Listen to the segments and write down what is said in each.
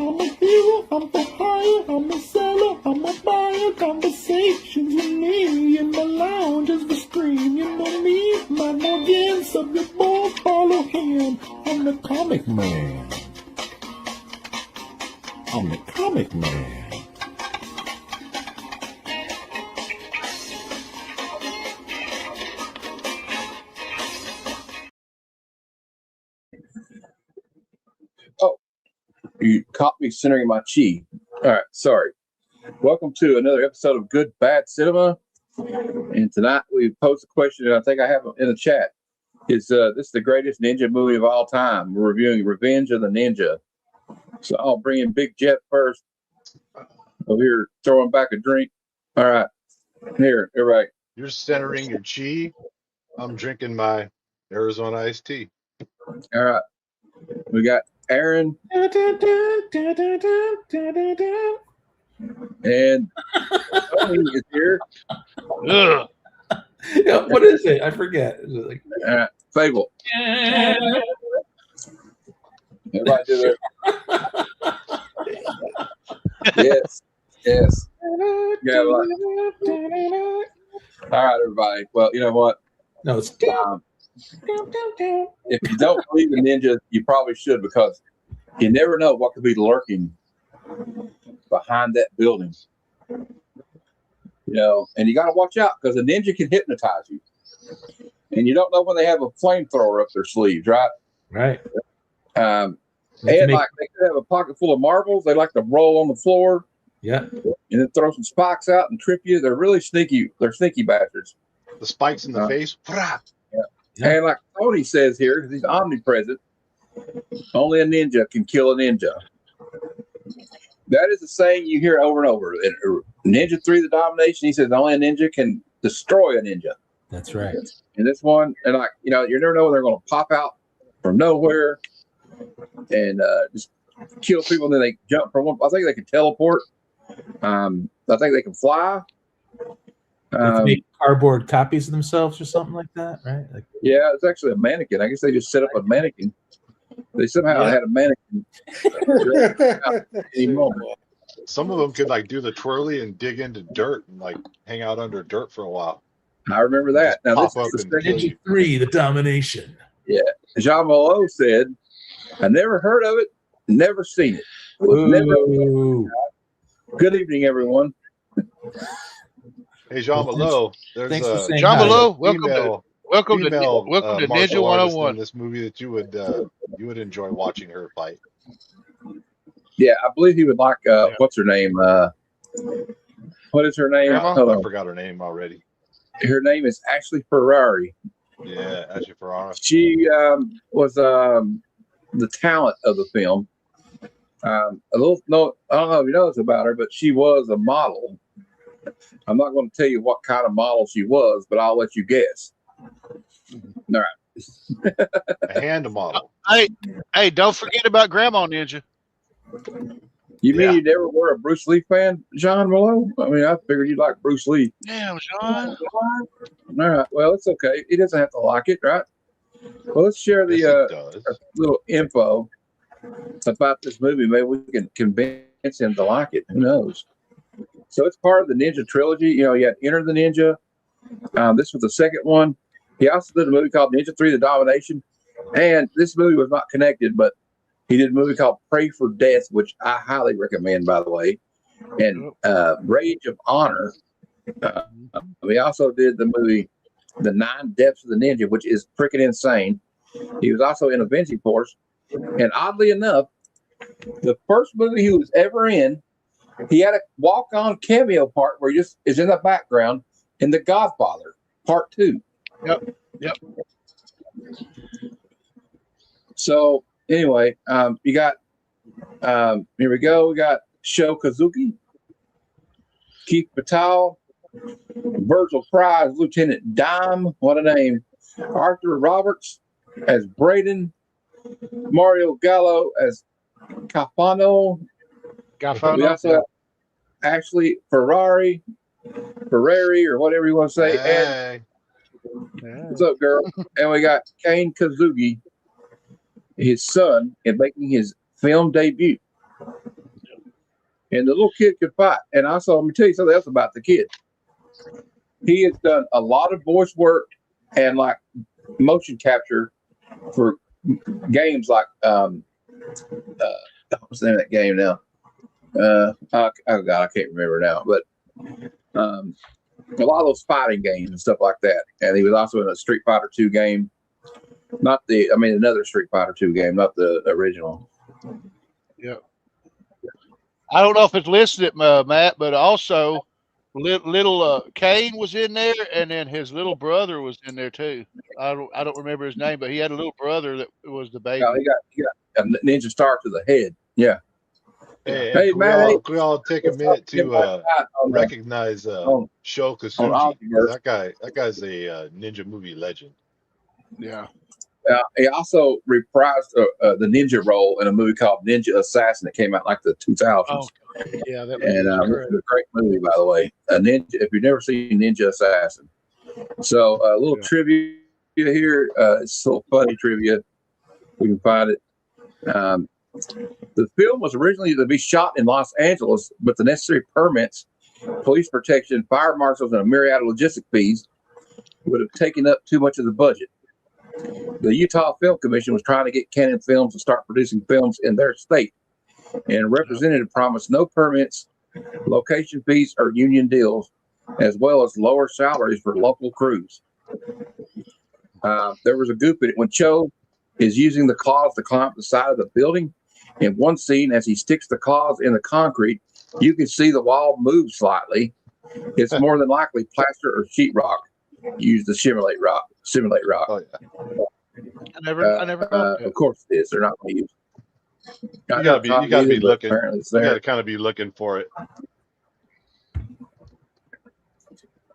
I'm a hero, I'm for hire, I'm a seller, I'm a buyer. Conversations with me in the lounge as we scream. You know me, my Morgan, subject boy, follow him. I'm the comic man. I'm the comic man. Oh, you caught me centering my chi. All right, sorry. Welcome to another episode of Good Bad Cinema. And tonight we posed a question, and I think I have it in the chat. Is this the greatest ninja movie of all time? We're reviewing Revenge of the Ninja. So I'll bring in Big Jet first. Over here, throwing back a drink. All right, here, everybody. You're centering your chi. I'm drinking my Arizona iced tea. All right, we got Aaron and Tony is here. Ugh. Yeah, what is it? I forget. Is it like Fable? Everybody do that. Yes. Yeah. All right, everybody. Well, you know what? No, it's if you don't believe in ninjas, you probably should, because you never know what could be lurking behind that building. You know, and you got to watch out, because a ninja can hypnotize you, and you don't know when they have a flamethrower up their sleeves, right? Right. And like they could have a pocket full of marbles. They like to roll on the floor. Yeah. And then throw some spikes out and trip you. They're really sneaky. They're sneaky bastards. The spikes in the face. Yeah. And like Tony says here, because he's omnipresent, only a ninja can kill a ninja. That is a saying you hear over and over. In Ninja 3: The Domination, he says only a ninja can destroy a ninja. That's right. And this one, and like, you know, you never know when they're going to pop out from nowhere and just kill people. And then they jump from one. I think they can teleport. I think they can fly. They can make cardboard copies of themselves or something like that, right? Like, yeah, it's actually a mannequin. I guess they just set up a mannequin. They somehow had a mannequin. Some of them could like do the twirly and dig into dirt and like hang out under dirt for a while. I remember that. Now pop this up is and the Ninja 3: The Domination. Yeah, Jean Malot said, "I never heard of it, never seen it. Never." Good evening, everyone. Hey, Jean Malot, there's Jean Malot, welcome to Ninja 101. In this movie that you would enjoy watching her fight. Yeah, I believe he would like what's her name? What is her name? I forgot her name already. Her name is Ashley Ferrari. Yeah, Ashley Ferrari. She was the talent of the film. I don't know if you know this about her, but she was a model. I'm not going to tell you what kind of model she was, but I'll let you guess. All right. A hand model. Hey, don't forget about Grandma Ninja. You mean you never were a Bruce Lee fan, Jean Malot? I mean, I figured you'd like Bruce Lee. Damn, John. All right. Well, it's okay. He doesn't have to like it, right? Well, let's share the little info about this movie. Maybe we can convince him to like it. Who knows? So it's part of the Ninja trilogy. You know, you had Enter the Ninja. This was the second one. He also did a movie called Ninja 3: The Domination. And this movie was not connected, but he did a movie called Pray for Death, which I highly recommend, by the way. And Rage of Honor. He also did the movie The 9 Deaths of the Ninja, which is freaking insane. He was also in Avenging Force. And oddly enough, the first movie he was ever in, he had a walk-on cameo part where he just is in the background in The Godfather, Part 2. Yep. So anyway, you got here we go. We got Sho Kazuki, Keith Patel, Virgil Fry as Lieutenant Dime. What a name! Arthur Roberts as Braden, Mario Gallo as Cafano. We also have Ashley Ferrari, or whatever you want to say. Hey. And what's up, girl? And we got Kane Kazuki, his son, and making his film debut. And the little kid could fight. And also, let me tell you something else about the kid. He has done a lot of voice work and like motion capture for games like what's the name of that game now? Oh God, I can't remember now. But a lot of those fighting games and stuff like that. And he was also in a Street Fighter 2 game. Another Street Fighter 2 game, not the original. Yeah. I don't know if it's listed, Matt, but also little Kane was in there, and then his little brother was in there too. I don't remember his name, but he had a little brother that was the baby. He got a ninja star to the head. Yeah. Hey, can we all take a minute to recognize Sho Kosugi? That guy's a ninja movie legend. Yeah. He also reprised the ninja role in a movie called Ninja Assassin that came out like the 2000s. Oh, yeah, that was a great movie, by the way. Ninja. If you've never seen Ninja Assassin, so a little trivia here. It's a little funny trivia. We can find it. The film was originally to be shot in Los Angeles, but the necessary permits, police protection, fire marshals, and a myriad of logistic fees would have taken up too much of the budget. The Utah Film Commission was trying to get Canon Films to start producing films in their state, and a representative promised no permits, location fees, or union deals, as well as lower salaries for local crews. There was a goof in it when Cho is using the claws to climb up the side of the building. In one scene, as he sticks the claws in the concrete, you can see the wall move slightly. It's more than likely plaster or sheetrock used to simulate rock. Oh yeah. I never of course it is. They're not going to use. You gotta be looking. You gotta kind of be looking for it.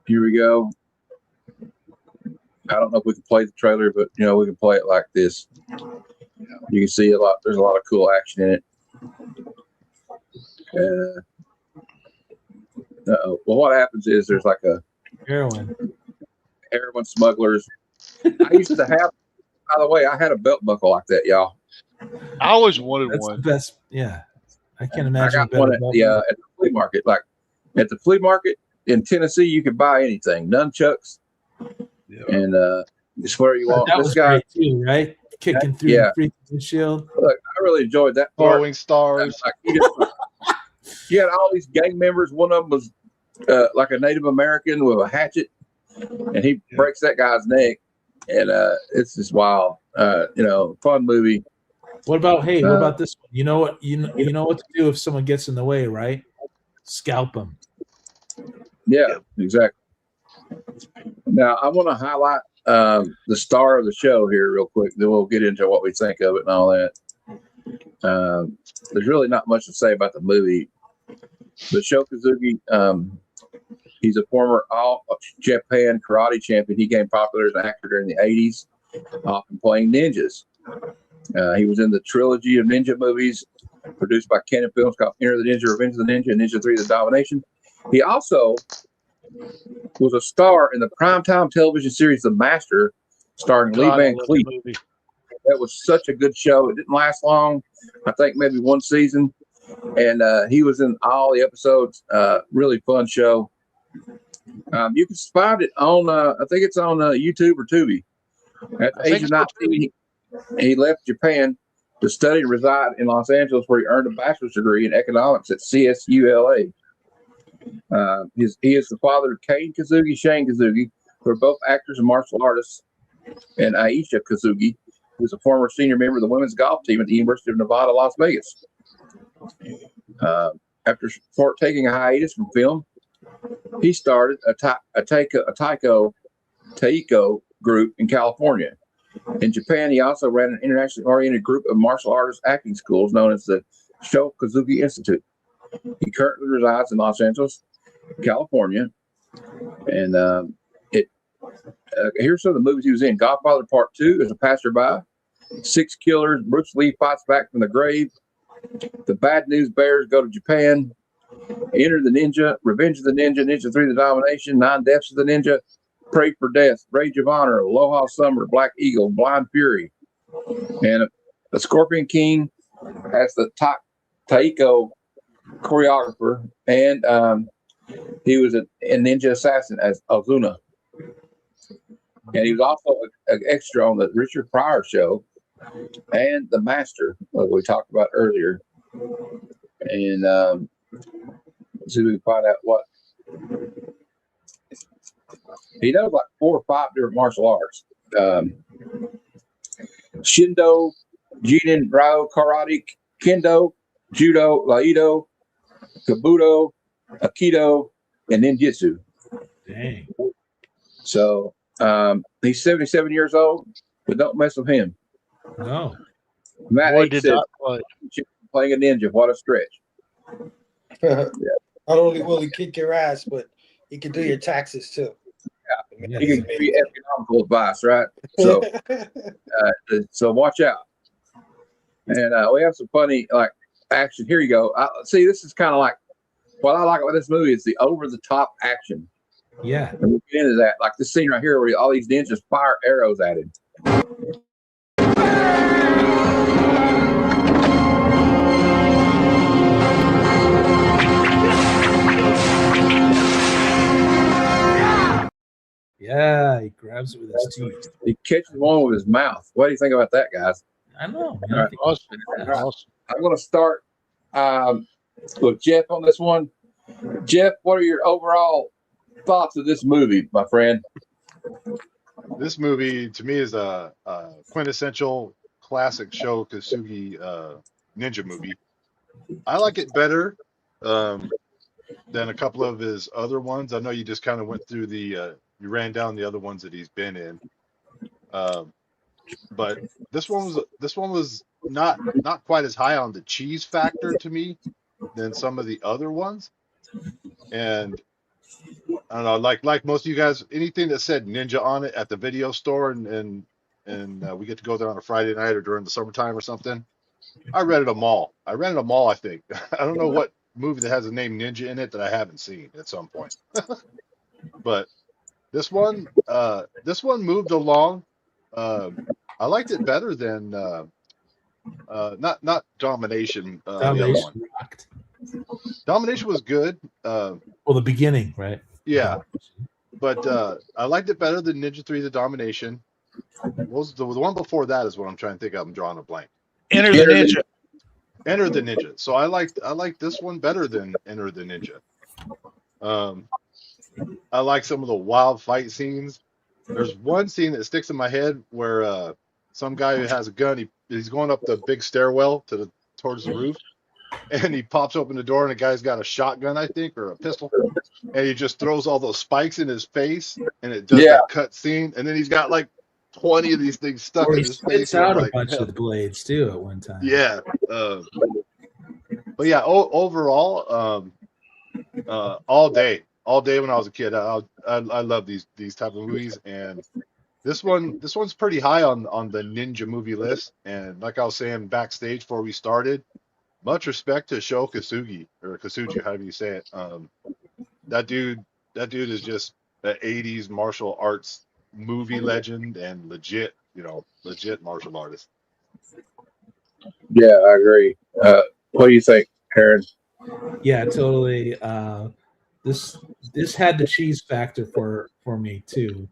Here we go. I don't know if we can play the trailer, but we can play it like this. You can see a lot. There's a lot of cool action in it. Well, what happens is there's like a heroin smugglers. I used to have. By the way, I had a belt buckle like that, y'all. I always wanted That's one. The best. Yeah, I can't imagine. I got one at the flea market. Like at the flea market in Tennessee, you could buy anything, nunchucks, and just whatever you want. That this was guy great too, right? Kicking through the freaking windshield. Look, I really enjoyed that part. Throwing stars. Like, you had all these gang members. One of them was like a Native American with a hatchet, and he breaks that guy's neck, and it's just wild. Fun movie. What about this one? You know what to do if someone gets in the way, right? Scalp them. Yeah, exactly. Now I want to highlight the star of the show here real quick. Then we'll get into what we think of it and all that. There's really not much to say about the movie. But Sho Kosugi, he's a former All Japan karate champion. He became popular as an actor during the 80s, often playing ninjas. He was in the trilogy of ninja movies produced by Canon Films called Enter the Ninja, Revenge of the Ninja, and Ninja 3: The Domination. He also was a star in the primetime television series The Master, starring Lee Van Cleef. That was such a good show. It didn't last long. I think maybe one season. And he was in all the episodes. Really fun show. You can find it on, I think it's on YouTube or Tubi. At the age of 19, he left Japan to study and reside in Los Angeles, where he earned a bachelor's degree in economics at CSULA. He is the father of Kane Kosugi, Shane Kosugi, who are both actors and martial artists, and Aisha Kosugi, who is a former senior member of the women's golf team at the University of Nevada, Las Vegas. After taking a hiatus from film, he started a Taiko group in California. In Japan, he also ran an internationally oriented group of martial artist acting schools known as the Sho Kosugi Institute. He currently resides in Los Angeles, California, and here's some of the movies he was in: Godfather Part 2 as a passerby, Six Killers, Bruce Lee Fights Back from the Grave, The Bad News Bears Go to Japan, Enter the Ninja, Revenge of the Ninja, Ninja 3: The Domination, Nine Deaths of the Ninja, Pray for Death, Rage of Honor, Aloha Summer, Black Eagle, Blind Fury, and the Scorpion King as the Taiko choreographer, and he was a ninja assassin as Ozuna. And he was also an extra on the Richard Pryor show and The Master, like we talked about earlier. And let's see if we can find out what he knows, like 4 or 5 different martial arts. Shindo, Jinin, Rao, Karate, Kendo, Judo, Aikido, Kabuto, Aikido, and Ninjutsu. Dang. So he's 77 years old, but don't mess with him. No. Matt Boy, H did said, not play. playing a ninja, what a stretch. Not only will he kick your ass, but he can do your taxes too. Yeah. He can give you economical advice, right? So, so watch out. And we have some funny action. Here you go. See, this is kind of like what I like about this movie is the over-the-top action. Yeah. And we'll get into that. Like this scene right here where all these ninjas fire arrows at him. Yeah, he grabs it with his teeth. He catches one with his mouth. What do you think about that, guys? I know. All right. Awesome. I'm going to start with Jeff on this one. Jeff, what are your overall thoughts of this movie, my friend? This movie to me is a quintessential classic Sho Kosugi ninja movie. I like it better than a couple of his other ones. I know you just kind of went through you ran down the other ones that he's been in, but this one was not quite as high on the cheese factor to me than some of the other ones. And I don't know, like most of you guys, anything that said ninja on it at the video store, and we get to go there on a Friday night or during the summertime or something, I rented them all. I think. I don't know what movie that has the name Ninja in it that I haven't seen at some point. But this one moved along. I liked it better than not Domination. Domination rocked. Domination was good. Well, the beginning, right? Yeah, but I liked it better than Ninja 3: The Domination. What was the one before that is what I'm trying to think of. I'm drawing a blank. Enter the Ninja. Enter the Ninja. So I like this one better than Enter the Ninja. I like some of the wild fight scenes. There's one scene that sticks in my head where some guy who has a gun, he's going up the big stairwell towards the roof, and he pops open the door, and the guy's got a shotgun, I think, or a pistol, and he just throws all those spikes in his face, and it does that cut scene, and then he's got like 20 of these things stuck in his face. He spits out a bunch of the blades too at one time. Yeah. But yeah, overall, all day when I was a kid, I love these type of movies, and this one's pretty high on the ninja movie list. And like I was saying backstage before we started, much respect to Sho Kosugi, or Kosugi, however you say it. That dude is just an 80s martial arts movie legend and legit martial artist. Yeah, I agree. What do you think, Aaron? Yeah, totally. This had the cheese factor for me too.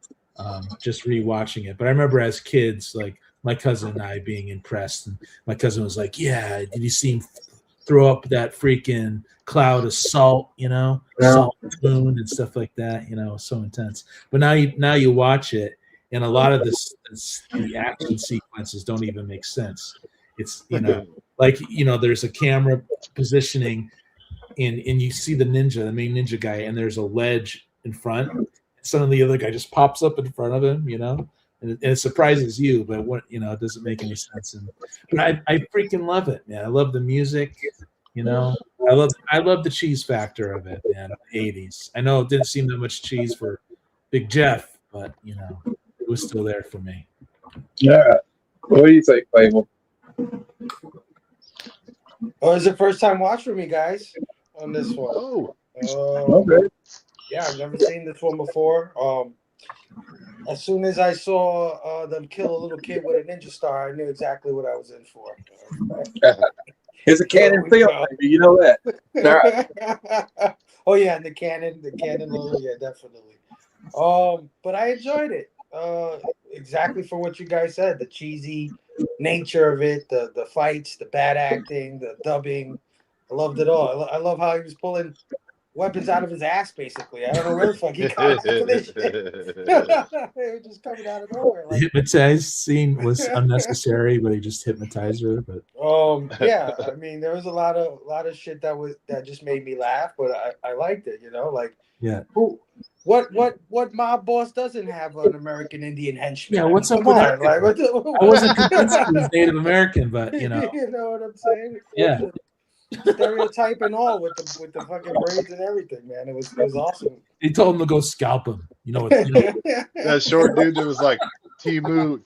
Just rewatching it, but I remember as kids, like my cousin and I being impressed, and my cousin was like, "Yeah, did you see him throw up that freaking cloud of salt? Salt spoon and stuff like that. So intense." But now you watch it, and a lot of the action sequences don't even make sense. It's there's a camera positioning, and you see the main ninja guy, and there's a ledge in front. And suddenly the other guy just pops up in front of him, and it surprises you, but it doesn't make any sense. But I freaking love it, man. I love the music, I love the cheese factor of it, man. 80s. I know it didn't seem that much cheese for Big Jeff, but it was still there for me. Yeah. What do you think, Fable? Oh, it's the first time watch for me, guys, on this one. Okay. Yeah, I've never seen this one before. As soon as I saw them kill a little kid with a ninja star, I knew exactly what I was in for. It's a Canon film, baby. You know that. All right. Oh yeah, and the Canon logo, yeah, definitely. But I enjoyed it. Exactly for what you guys said, the cheesy nature of it, the fights, the bad acting, the dubbing. I loved it all. I love how he was pulling weapons out of his ass, basically. I don't know where the fuck he got half of this shit. They were just coming out of nowhere. The hypnotized scene was unnecessary, but he just hypnotized her. But yeah, I mean, there was a lot of shit that just made me laugh, but I liked it. Like yeah, what mob boss doesn't have an American Indian henchman? Yeah, what's up come with on, that? like, I wasn't convinced he was Native American, but you know what I'm saying? Yeah. Stereotype and all with the fucking braids and everything, man. It was awesome. He told him to go scalp him. That short dude that was like Timu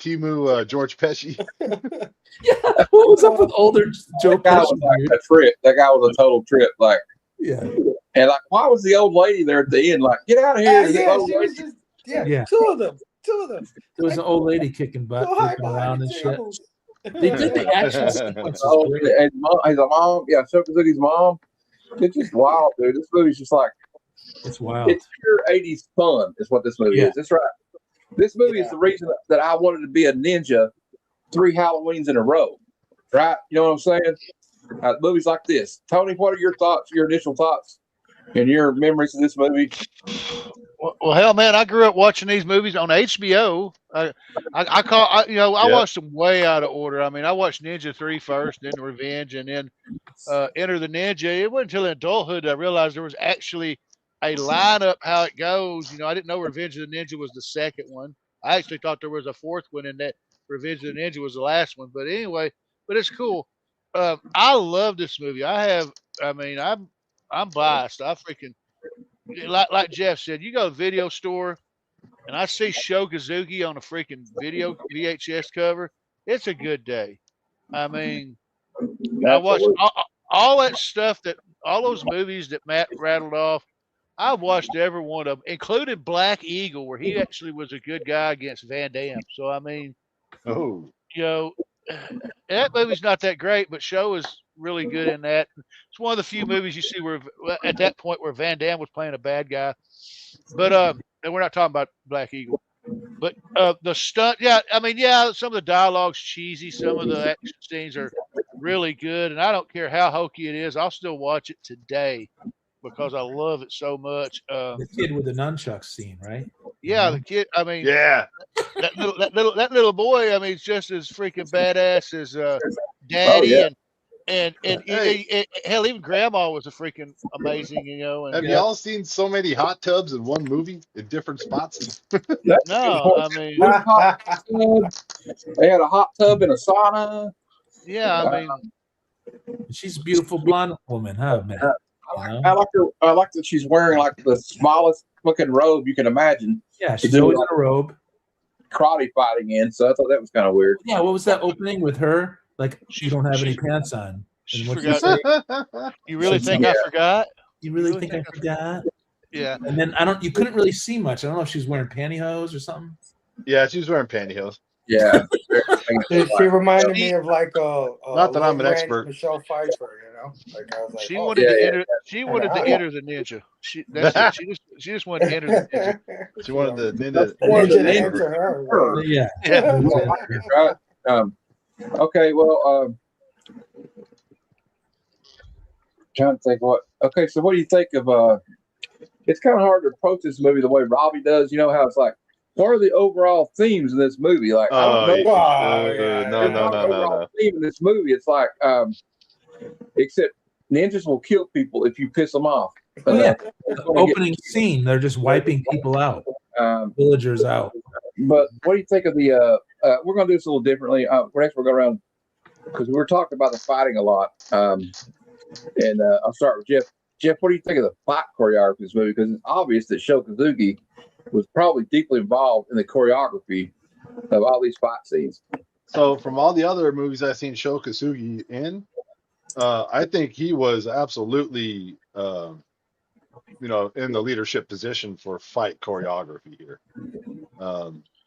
George Pesci. Yeah, what was up with older Joe That guy Pesci? was like a trip. That guy was a total trip. Like, Yeah. And like, why was the old lady there at the end? Like, get out of here! Yeah, she was just two of them. There was an old lady kicking butt, flipping around and shit. They did the action sequences. And his mom, yeah, Shokazuki's mom. It's just wild, dude. This movie's just like it's wild. It's pure '80s fun, is what this movie is. That's right. This movie is the reason that I wanted to be a ninja 3 Halloweens in a row. Right? You know what I'm saying? Movies like this. Tony, what are your thoughts? Your initial thoughts and your memories of this movie? Well, hell, man, I grew up watching these movies on HBO. I watched them way out of order. I mean, I watched Ninja 3 first, then Revenge, and then Enter the Ninja. It wasn't until adulthood that I realized there was actually a lineup how it goes. I didn't know Revenge of the Ninja was the second one. I actually thought there was a fourth one, and that Revenge of the Ninja was the last one. But anyway, it's cool. I love this movie. I'm biased. I freaking like Jeff said. You go to the video store, and I see Shokazuki on a freaking video VHS cover. It's a good day. I mean, I watched all that stuff all those movies that Matt rattled off. I watched every one of them, including Black Eagle, where he actually was a good guy against Van Damme. So I mean, that movie's not that great, but Show is really good in that. It's one of the few movies you see where, at that point, where Van Damme was playing a bad guy. But and we're not talking about Black Eagle. But the stunt, some of the dialogue's cheesy. Some of the action scenes are really good, and I don't care how hokey it is. I'll still watch it today because I love it so much. The kid with the nunchucks scene, right? Yeah, the kid. I mean, yeah, that little boy. I mean, it's just as freaking badass as Daddy, and hell, even Grandma was a freaking amazing. Have y'all seen so many hot tubs in one movie in different spots? No, I mean, they had a hot tub and a sauna. Yeah, I mean, she's a beautiful blonde woman, huh, man? I like her. I like that she's wearing like the smallest fucking robe you can imagine. Yeah, she's always in a robe. Karate fighting in, so I thought that was kind of weird. Yeah, what was that opening with her? Like, you don't have any pants on. And what you really think I forgot? You really think I forgot? Yeah. And then you couldn't really see much. I don't know if she was wearing pantyhose or something. Yeah, she was wearing pantyhose. Yeah. She reminded me of like not that I'm an expert. Michelle Pfeiffer, Like I was like, she wanted to enter. She wanted to enter the ninja. She just wanted to enter the ninja. She wanted the ninja to enter her. Yeah. Right. Okay. Well. Trying to think what. Okay. So what do you think of? It's kind of hard to approach this movie the way Robbie does. You know how it's like. What are the overall themes in this movie? Like, I don't know. No. Theme in this movie, it's like, except ninjas will kill people if you piss them off. The opening scene, they're just wiping people out, villagers out. But what do you think of the? We're going to do this a little differently. Next, we'll go around because we were talking about the fighting a lot. And I'll start with Jeff. Jeff, what do you think of the fight choreography of this movie? Because it's obvious that Shokazuki was probably deeply involved in the choreography of all these fight scenes. So from all the other movies I've seen Shokazuki in, I think he was absolutely, in the leadership position for fight choreography here.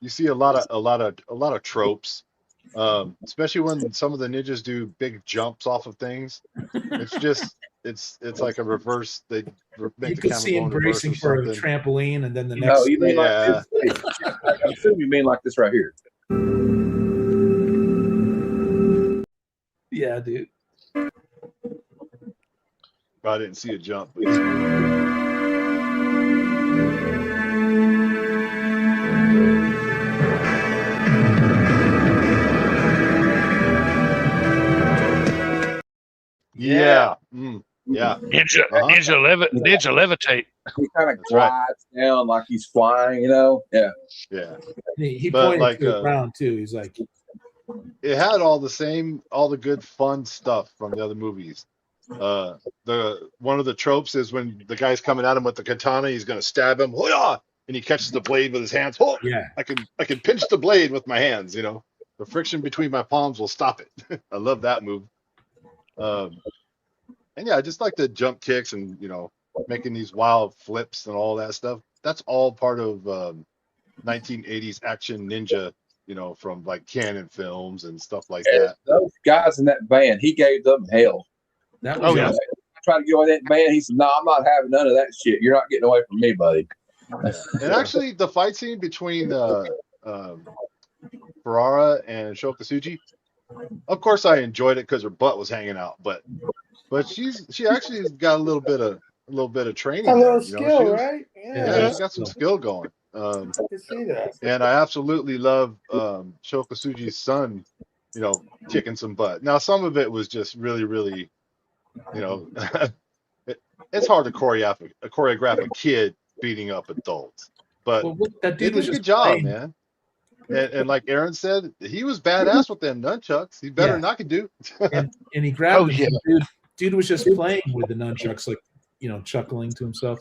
You see a lot of tropes Especially when some of the ninjas do big jumps off of things. It's just it's like a reverse. They make You the could camera see go him in reverse bracing or for a something. trampoline, and then the Oh, next. you mean Yeah. like this? I assume you mean like this right here. Yeah, dude. I didn't see a jump, but it's yeah. Yeah. Ninja levitate. He kind of That's right. glides down like he's flying, you know? Yeah. Yeah. He But, pointed like, to the ground too. He's like, It had all the good fun stuff from the other movies. The one of the tropes is when the guy's coming at him with the katana, he's gonna stab him, "Hoo-yah!" and he catches the blade with his hands. Oh, yeah. I can pinch the blade with my hands. You know, the friction between my palms will stop it. I love that move. And yeah, I just like the jump kicks and making these wild flips and all that stuff. That's all part of 1980s action ninja. From like Canon films and stuff like And that. those guys in that band, he gave them hell. That was yeah. I tried to get away with that band. He said, "No, I'm not having none of that shit. You're not getting away from me, buddy." Yeah. And actually, the fight scene between Ferrara and Shokasuji, of course, I enjoyed it because her butt was hanging out. But she actually has got a little bit of training. A little there, skill, right? Yeah, she got some skill going. I can see that. And I absolutely love Shokasuji's son, kicking some butt. Now, some of it was just really, really, it's hard to choreograph a kid beating up adults. But that they dude did was a just good job, playing. man. And like Aaron said, he was badass with them nunchucks. He's better than I could do. and he grabbed. Oh, yeah. Dude was just playing with the nunchucks, like chuckling to himself.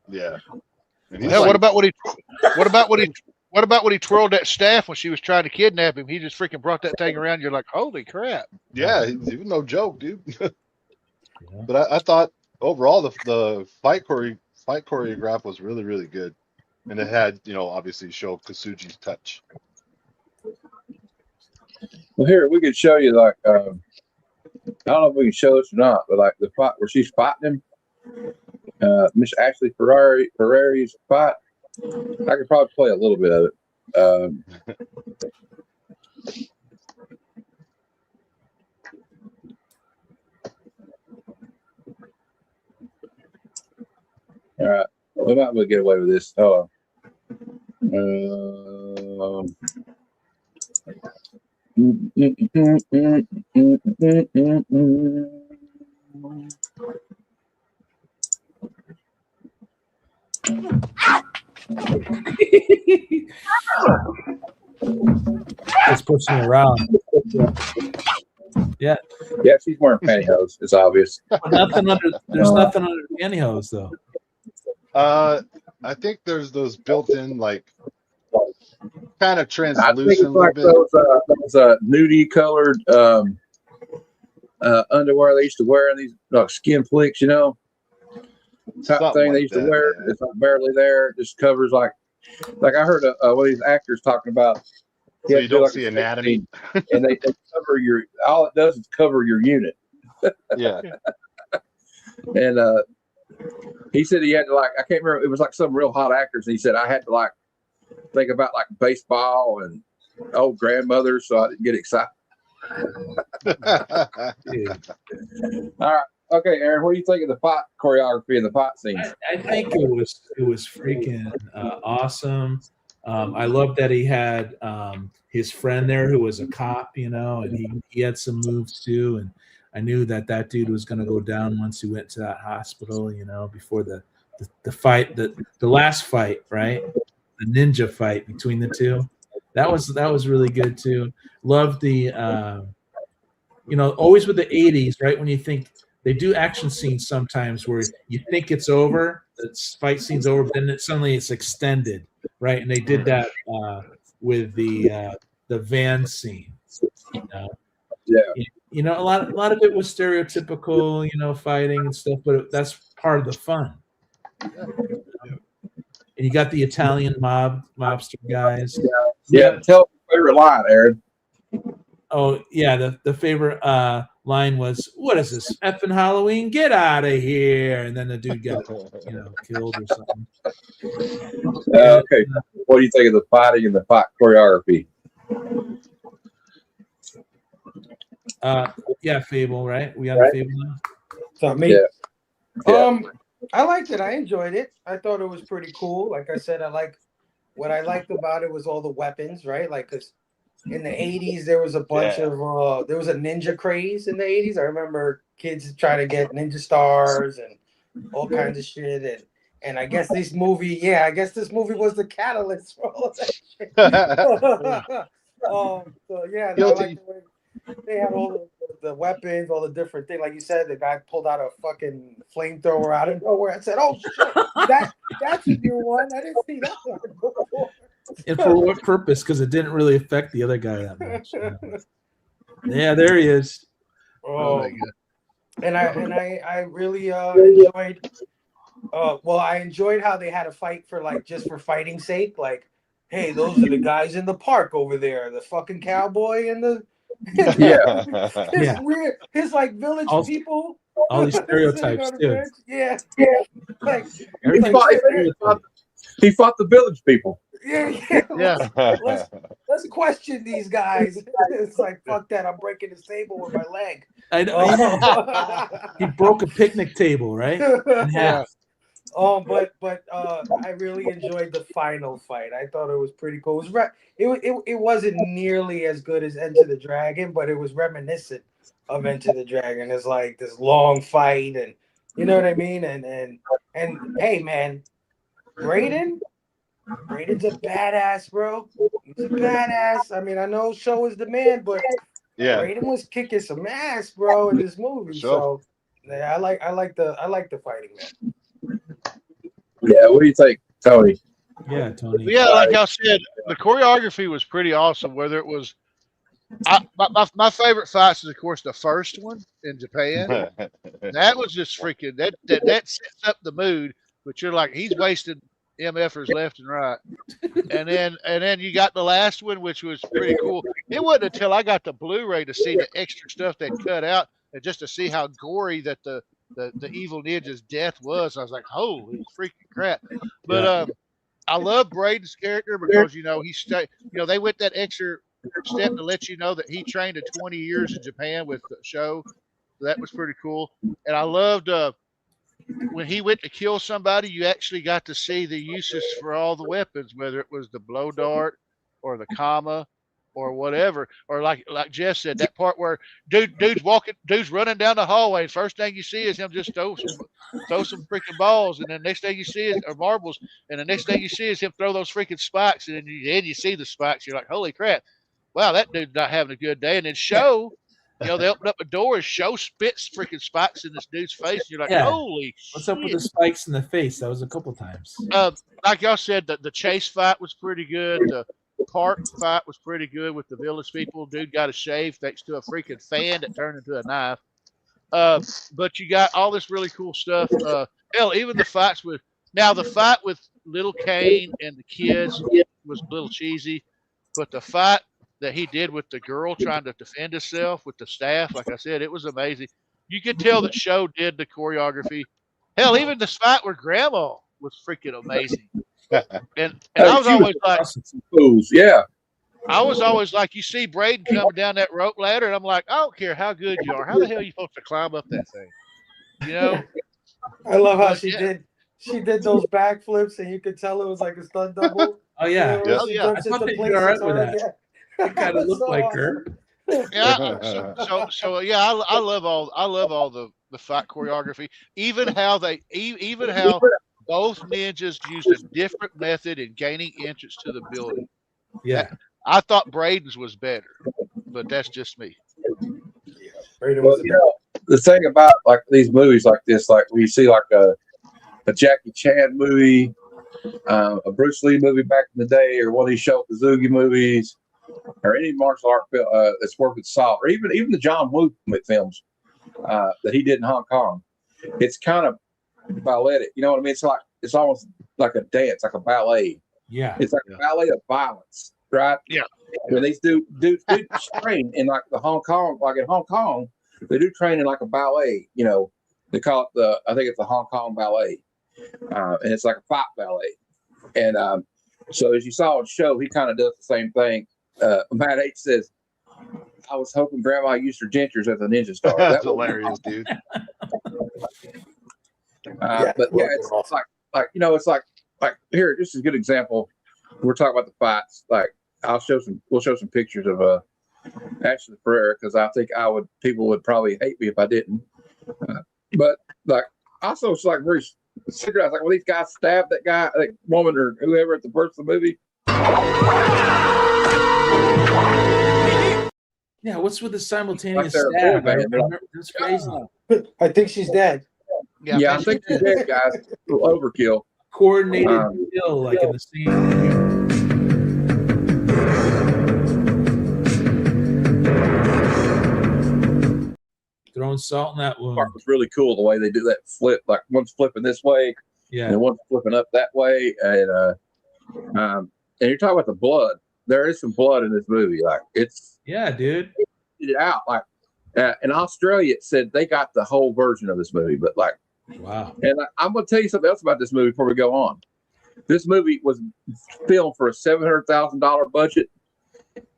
Yeah. And he's Hell, like, what about when he twirled that staff when she was trying to kidnap him? He just freaking brought that thing around. You're like, holy crap! yeah, he was no joke, dude. But I thought overall the fight choreograph was really, really good, and it had obviously Shokasuji's touch. Well, here we could show you like I don't know if we can show this or not, but like the fight where she's fighting him, Miss Ashley Ferrari's fight. I could probably play a little bit of it. All right, we might be able to get away with this. Hold on. Just pushing around. Yeah. Yeah, she's wearing pantyhose. It's obvious. There's nothing under the pantyhose though. I think there's those built-in like kind of I think translucent it's a little like bit. those nudie colored underwear they used to wear in these like skin flicks, type Something thing like they used to that, wear. yeah. It's like barely there. It just covers like I heard one of these actors talking about. So had you to do don't like see a anatomy. sex scene, and they cover your. All it does is cover your unit. Yeah. And he said he had to like I can't remember. It was like some real hot actors. And he said I had to like think about like baseball and old grandmothers, so I didn't get excited. All right. Okay, Aaron, what do you think of the fight choreography and the fight scenes? I think it was freaking awesome. I love that he had his friend there who was a cop, and he had some moves too. And I knew that dude was going to go down once he went to that hospital, before the fight, the last fight, right? The ninja fight between the two. That was really good too. Love the, always with the 80s, right? When you think they do action scenes sometimes where you think it's over, the fight scene's over, but then suddenly it's extended, right? And they did that with the van scene. Yeah. A lot of it was stereotypical, fighting and stuff, but that's part of the fun. And you got the Italian mobster guys. Yeah. Tell us your favorite line, Aaron. Oh yeah, the favorite line was, "What is this effing Halloween? Get out of here!" And then the dude got killed or something. Okay, what do you think of the fighting and the fight choreography? Yeah, Fable, right? We on the Fable now? So me. Yeah. I liked it. I enjoyed it. I thought it was pretty cool. Like I said, what I liked about it was all the weapons, right? Like, because in the 80s there was a bunch of there was a ninja craze in the 80s. I remember kids trying to get ninja stars and all kinds of shit. And I guess this movie was the catalyst for all that shit. So yeah, I like the way they had all the weapons, all the different things. Like you said, the guy pulled out a fucking flamethrower out of nowhere. I said, "Oh shit, that's a new one. I didn't see that one before." And for what purpose? Because it didn't really affect the other guy that much. Yeah, there he is. And I really enjoyed. I enjoyed how they had a fight for just for fighting sake. Like, hey, those are the guys in the park over there, the fucking cowboy and the his like village people. All these stereotypes too. Yeah. Like he fought the village people. Yeah. Let's question these guys. It's like, fuck that. I'm breaking this table with my leg. I know. He broke a picnic table, right? In half. But I really enjoyed the final fight. I thought it was pretty cool. It wasn't nearly as good as Enter the Dragon, but it was reminiscent of Enter the Dragon. It's like this long fight, and you know what I mean. And hey, man, Brayden's a badass, bro. He's a badass. I mean, I know Show is the man, but Brayden was kicking some ass, bro, in this movie. So yeah, I like the fighting, man. Yeah, what do you think, Tony? Yeah, Tony. Yeah, like I said, the choreography was pretty awesome. Whether it was, my favorite fights is of course the first one in Japan. That was just freaking that sets up the mood. But you're like, he's wasting MFers left and right. And then you got the last one, which was pretty cool. It wasn't until I got the Blu-ray to see the extra stuff they cut out and just to see how gory that the evil ninja's death was. I was like, holy freaking crap. But I love Brayden's character because they went that extra step to let you know that he trained 20 years in Japan with the show. So that was pretty cool. And I loved when he went to kill somebody, you actually got to see the uses for all the weapons, whether it was the blow dart or the comma or whatever. Or like Jeff said, that part where dude's running down the hallway, and first thing you see is him just throw some freaking balls, and then next thing you see is or marbles, and the next thing you see is him throw those freaking spikes, and then you see the spikes. You're like, holy crap, wow, that dude's not having a good day. And then Show. They open up a door and Show spits freaking spikes in this dude's face. And you're like, holy What's shit. up with the spikes in the face? That was a couple times. Like y'all said, the chase fight was pretty good. The park fight was pretty good with the village people. Dude got a shave thanks to a freaking fan that turned into a knife. But you got all this really cool stuff. Hell, even the fight with little Kane and the kids was a little cheesy. But the fight that he did with the girl trying to defend herself with the staff, like I said, it was amazing. You could tell that Show did the choreography. Hell, even the fight with Grandma was freaking amazing. And I was always like, fools. Yeah. I was always like, you see Brayden coming down that rope ladder, and I'm like, I don't care how good you are. How the hell are you supposed to climb up that thing? You know? I love how she did those backflips, and you could tell it was like a stunt double. Oh yeah. I thought they did all right with that. It kind of looked like her. Yeah. So yeah, I love all the fight choreography. Even how both ninjas used a different method in gaining entrance to the building. Yeah. I thought Brayden's was better, but that's just me. Well, the thing about like these movies like this, like we see like a Jackie Chan movie, a Bruce Lee movie back in the day, or one of these Sho Kosugi movies, or any martial art film that's worked with Saw, or even the John Woo films that he did in Hong Kong. It's kind of balletic, you know what I mean? It's almost like a dance, like a ballet. Yeah, it's like a ballet of violence, right? Yeah. When these dudes train in like in Hong Kong, they do train in like a ballet. You know, they call it I think it's the Hong Kong ballet, and it's like a fight ballet. And so as you saw on the show, he kind of does the same thing. Matt H says, "I was hoping Grandma used her dentures as a ninja star." That's hilarious, dude. But yeah, it's like you know, it's like here. This is a good example. We're talking about the fights. Like we'll show some pictures of Ashley Ferreira because I think people would probably hate me if I didn't. But like also it's like very secret. Like when these guys stabbed that woman or whoever at the first of the movie. Yeah, what's with the simultaneous like stab? That's crazy. I think she's dead. Yeah, I think she's dead, guys. Overkill. Coordinated kill, like in the same. Throwing salt in that wound. Part was really cool the way they do that flip. Like one's flipping this way, and one's flipping up that way, and you're talking about the blood. There is some blood in this movie. Like it's dude. It out like in Australia. It said they got the whole version of this movie, but like wow. And I'm going to tell you something else about this movie before we go on. This movie was filmed for a $700,000 budget,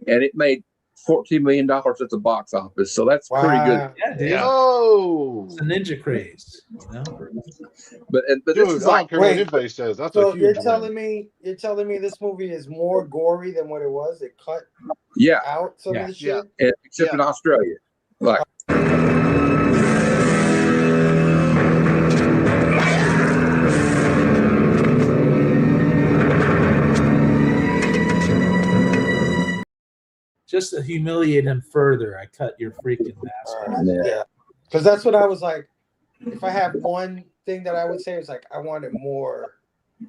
and it made $14 million at the box office. So that's pretty good. Yeah, dude. Oh, it's a ninja craze. You know? But dude, this is like what anybody says. That's so a huge you're telling me this movie is more gory than what it was? It cut out some of the shit, except in Australia. Like. Just to humiliate him further, I cut your freaking mask. Yeah, because that's what I was like. If I have one thing that I would say is like I wanted more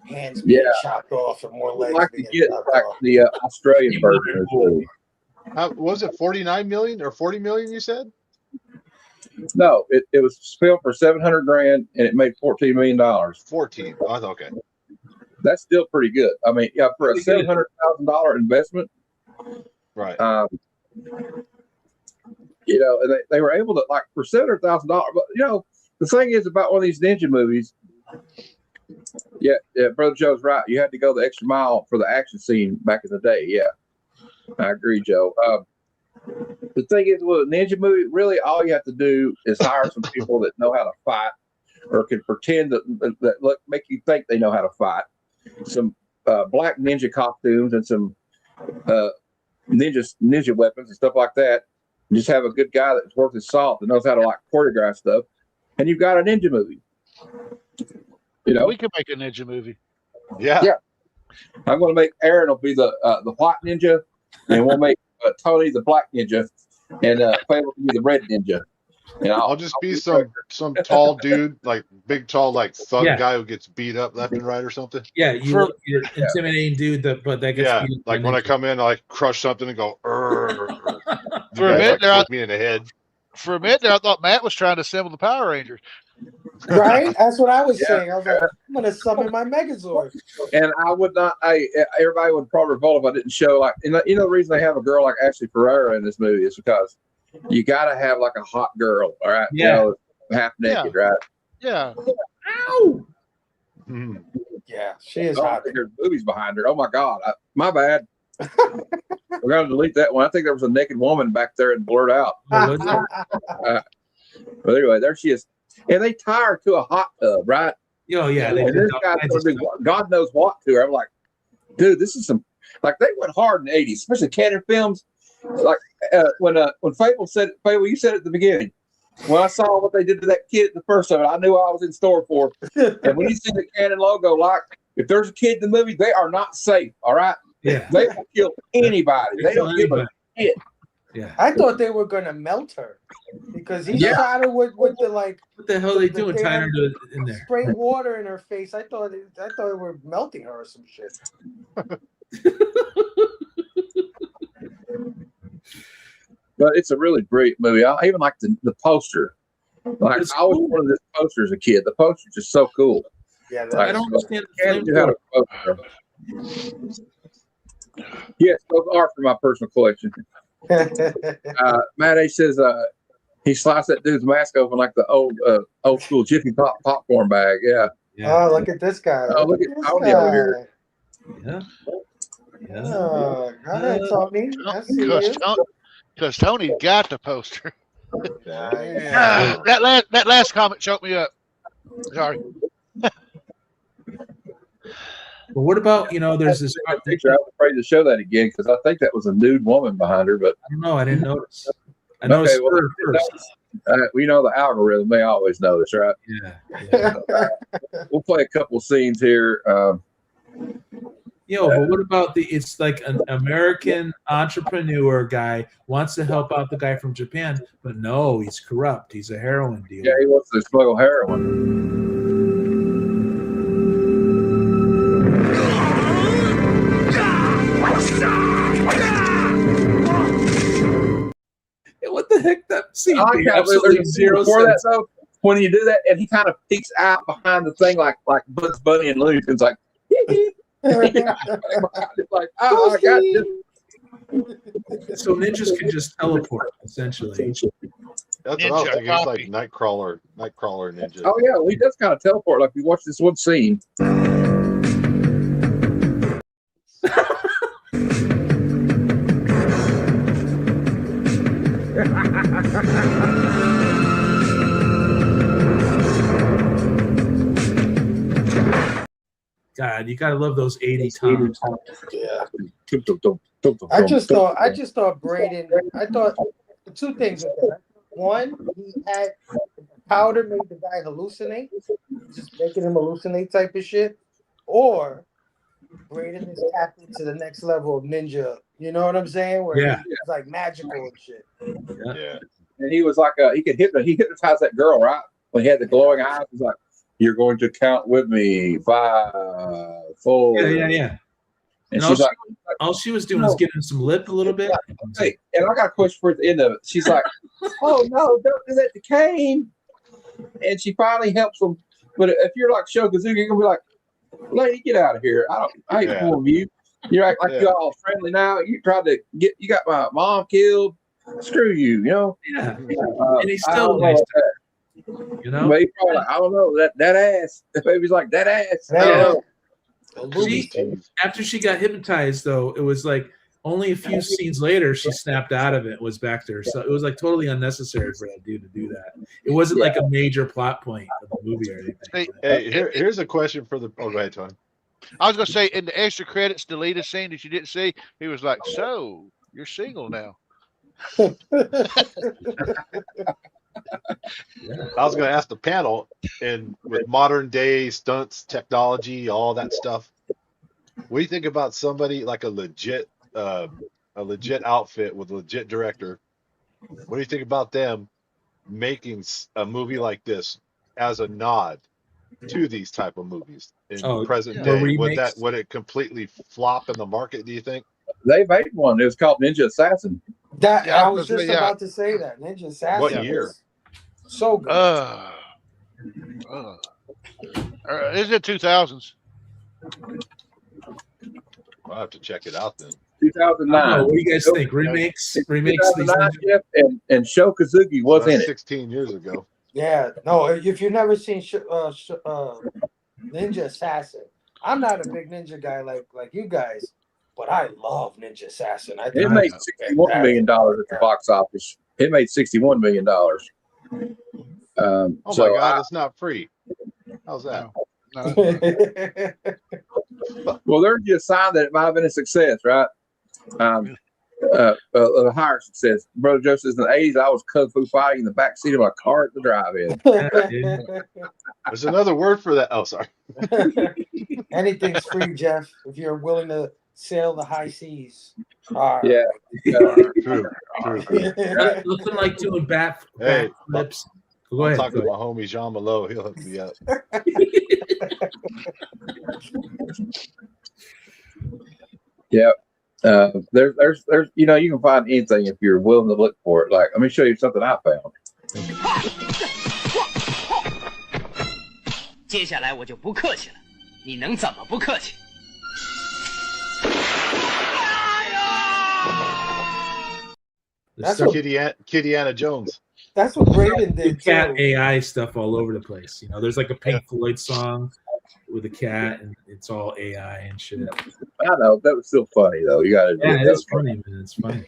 hands being chopped off and more legs. I'd like to get like the Australian version. Was it 49 million or 40 million? You said? No, it was filmed for $700,000 and it made $14 million. 14. Oh, okay. That's still pretty good. I mean, for a $700,000 investment. Right. You know, and they were able to like for $700,000. But you know, the thing is about one of these ninja movies. Yeah, Brother Joe's right. You had to go the extra mile for the action scene back in the day. Yeah, I agree, Joe. The thing is, with a ninja movie, really all you have to do is hire some people that know how to fight, or can pretend that make you think they know how to fight. Some black ninja costumes and some ninja weapons and stuff like that. And just have a good guy that's worth his salt that knows how to like choreograph stuff, and you've got a ninja movie. You know, we could make a ninja movie. Yeah. I'm going to make Aaron will be the white ninja, and we'll make Tony the black ninja, and Faye will be the red ninja. And I'll just be some tall dude, like big tall, like thug guy who gets beat up left and right or something. Yeah, you're intimidating dude that gets beat up. Like when I come in, I like crush something and go. For a minute there, me in the head. For a minute there, I thought Matt was trying to assemble the Power Rangers. Right? That's what I was saying. I was like, I'm going to summon my Megazord. And I would not. Everybody would probably revolt if I didn't show like. You know, the reason they have a girl like Ashley Ferreira in this movie is because you got to have like a hot girl, all right? Yeah. You know, half naked, right? Yeah. Ow! Yeah, she is hot. There's movies behind her. Oh my God, my bad. We're gonna delete that one. I think there was a naked woman back there and blurred out. But anyway, there she is, and they tie her to a hot tub, right? Oh yeah, and this guy's gonna do God knows what to her. I'm like, dude, this is some like they went hard in the '80s, especially Cannon films. Like when Fable you said it at the beginning. When I saw what they did to that kid at the first of it, I knew I was in store for. And when you see the Canon logo, like if there's a kid in the movie, they are not safe. All right, they will kill anybody. They don't give a shit. Yeah, I thought they were gonna melt her because he shot her with the like. What the hell are they doing? Tying her in there? Spraying water in her face. I thought they were melting her or some shit. But it's a really great movie. I even like the poster. Like I always wanted this poster as a kid. The poster's just so cool. Yeah, I don't understand. Yes, those are for my personal collection. Matt H says he sliced that dude's mask open like the old school Jiffy popcorn bag. Yeah. Oh, look at this guy. Oh, look at Tony over here. Yeah. Oh, go ahead, Tony. I see you. Because Tony got the poster. Yeah. That last comment choked me up. Sorry. But what about, there's this picture. I was afraid to show that again because I think that was a nude woman behind her, but I don't know. I didn't notice. I noticed her first. We know the algorithm; they always notice, right? Yeah. We'll play a couple scenes here. But what about it's like an American entrepreneur guy wants to help out the guy from Japan, but no, he's corrupt. He's a heroin dealer. Yeah, he wants to smuggle heroin. What the heck? That scene made absolutely zero before sense. that, though, when you do that, and he kind of peeks out behind the thing like Bugs Bunny and Looney Tunes, like, like, oh, I got you. So ninjas can just teleport, essentially. That's what I was thinking. It's like Nightcrawler ninja. Oh yeah, well, he does kind of teleport. Like we watched this one scene. Yeah. God, you gotta love those 80 times. Yeah. I just thought Braden. I thought two things with that. One, he had powder made the guy hallucinate, just making him hallucinate type of shit. Or Braden is tapped into the next level of ninja. You know what I'm saying? Where it's like magical and shit. Yeah. And he was like, he hypnotized that girl, right? When he had the glowing eyes, he's like, "You're going to count with me, 5, 4." Yeah. And she's like, all she was doing was giving some lip a little bit. Hey, and I got a question for at the end of it. She's like, "Oh no, don't do that to Kane." And she finally helps him. But if you're like Shokazuki, you're gonna be like, "Lady, get out of here. I ain't for you. You act like you all friendly now. You tried to you got my mom killed. Screw you, you know." Yeah. And he's still nice. You know, but he's probably like, I don't know, that ass. The baby's like, that ass. Yeah. After she got hypnotized, though, it was like only a few scenes later she snapped out of it, was back there. So it was like totally unnecessary for that dude to do that. It wasn't like a major plot point of the movie or anything. Here's a question for the. Oh, go ahead, Tony. I was gonna say in the extra credits deleted scene that you didn't see, he was like, "So you're single now." I was going to ask the panel, and with modern day stunts, technology, all that stuff, what do you think about somebody like a legit outfit with a legit director? What do you think about them making a movie like this as a nod to these type of movies in present day? Would it completely flop in the market, do you think? They made one. It was called Ninja Assassin. I was just about to say that. Ninja Assassin. What year? So good. Is it 2000s? I'll have to check it out then. 2009. What do you guys think? Remakes? 2009, and Shokazuki was in it. 16 years ago. Yeah. No, if you've never seen Ninja Assassin, I'm not a big ninja guy like you guys, but I love Ninja Assassin. It made $61 million at the box office. It made $61 million. Oh my God, it's not free. How's that? Well, there's just a sign that it might have been a success, right? A higher success. Brother Joe says in the 80s, I was kung fu fighting in the back seat of my car at the drive-in. There's another word for that. Oh, sorry. Anything's free, Jeff, if you're willing to sail the high seas. Yeah. True. Looking like doing back flips. Go ahead. Talking to my homie Jean Malo. He'll hook me up. Yeah. There's you can find anything if you're willing to look for it. Like, let me show you something I found. 接下来我就不客气了，你能怎么不客气？ That's So what Kitty Anna Jones. That's what Braden did cat too. AI stuff all over the place. You know, there's like a Pink Floyd song with a cat, and it's all AI and shit. I know that was still funny though. You got to Yeah, it's funny, man. It's funny.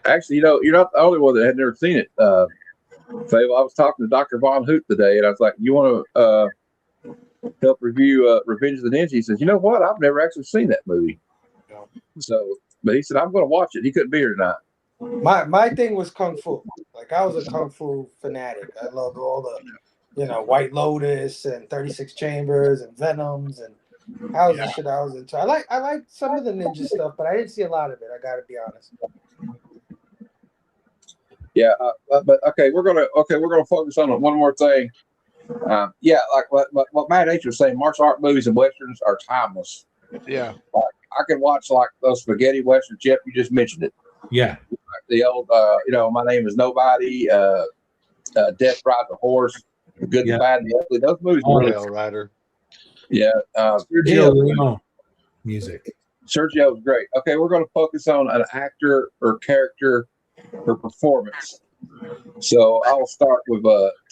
Actually, you know, you're not the only one that had never seen it. Fable, I was talking to Dr. Von Hoot today, and I was like, "You want to help review Revenge of the Ninja?" He says, "You know what? I've never actually seen that movie." No. So, but he said, "I'm going to watch it." He couldn't be here tonight. My thing was kung fu. Like I was a kung fu fanatic. I loved all the, White Lotus and 36 Chambers and Venoms and that was the shit I was into. I like some of the ninja stuff, but I didn't see a lot of it. I got to be honest. Yeah, but okay, we're gonna focus on one more thing. Yeah, like what Matt H was saying, martial art movies and westerns are timeless. Yeah, I can watch like those spaghetti westerns. Jeff, you just mentioned it. Yeah, Like the old, My Name Is Nobody, Death Rides a Horse, The Good, the Bad, and the Ugly. Those movies were really. Rail Rider. Yeah, Sergio Leone music. Sergio was great. Okay, we're going to focus on an actor or character or performance. So I'll start with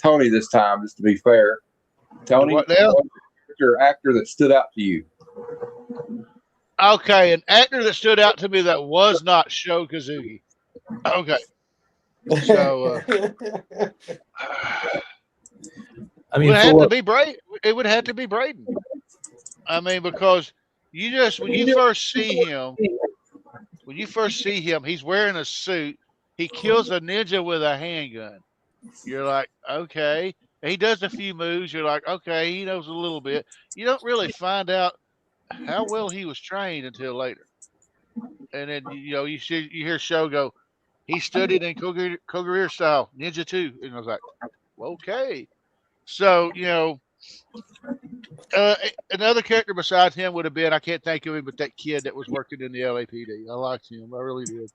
Tony this time, just to be fair. Tony, what now? what's your actor that stood out to you? Okay, an actor that stood out to me that was not Sho Kazuki. Okay, so I mean, it would have to be Braden. I mean, because when you first see him, he's wearing a suit. He kills a ninja with a handgun. You're like, okay. And he does a few moves. You're like, okay, he knows a little bit. You don't really find out how well he was trained until later. And then you hear Sho go, he studied in Koguriri style ninja too, and I was like, okay. So another character besides him would have been, I can't think of him, but that kid that was working in the LAPD. I liked him, I really did.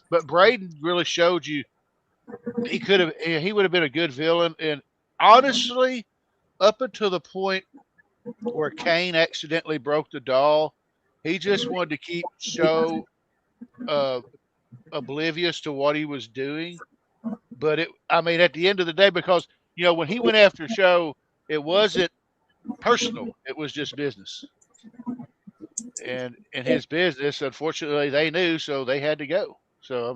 But Braden really showed you he would have been a good villain, and honestly, up until the point where Kane accidentally broke the doll, he just wanted to keep Sho oblivious to what he was doing. But at the end of the day, because when he went after Sho, it wasn't personal; it was just business. And in his business, unfortunately, they knew, so they had to go. So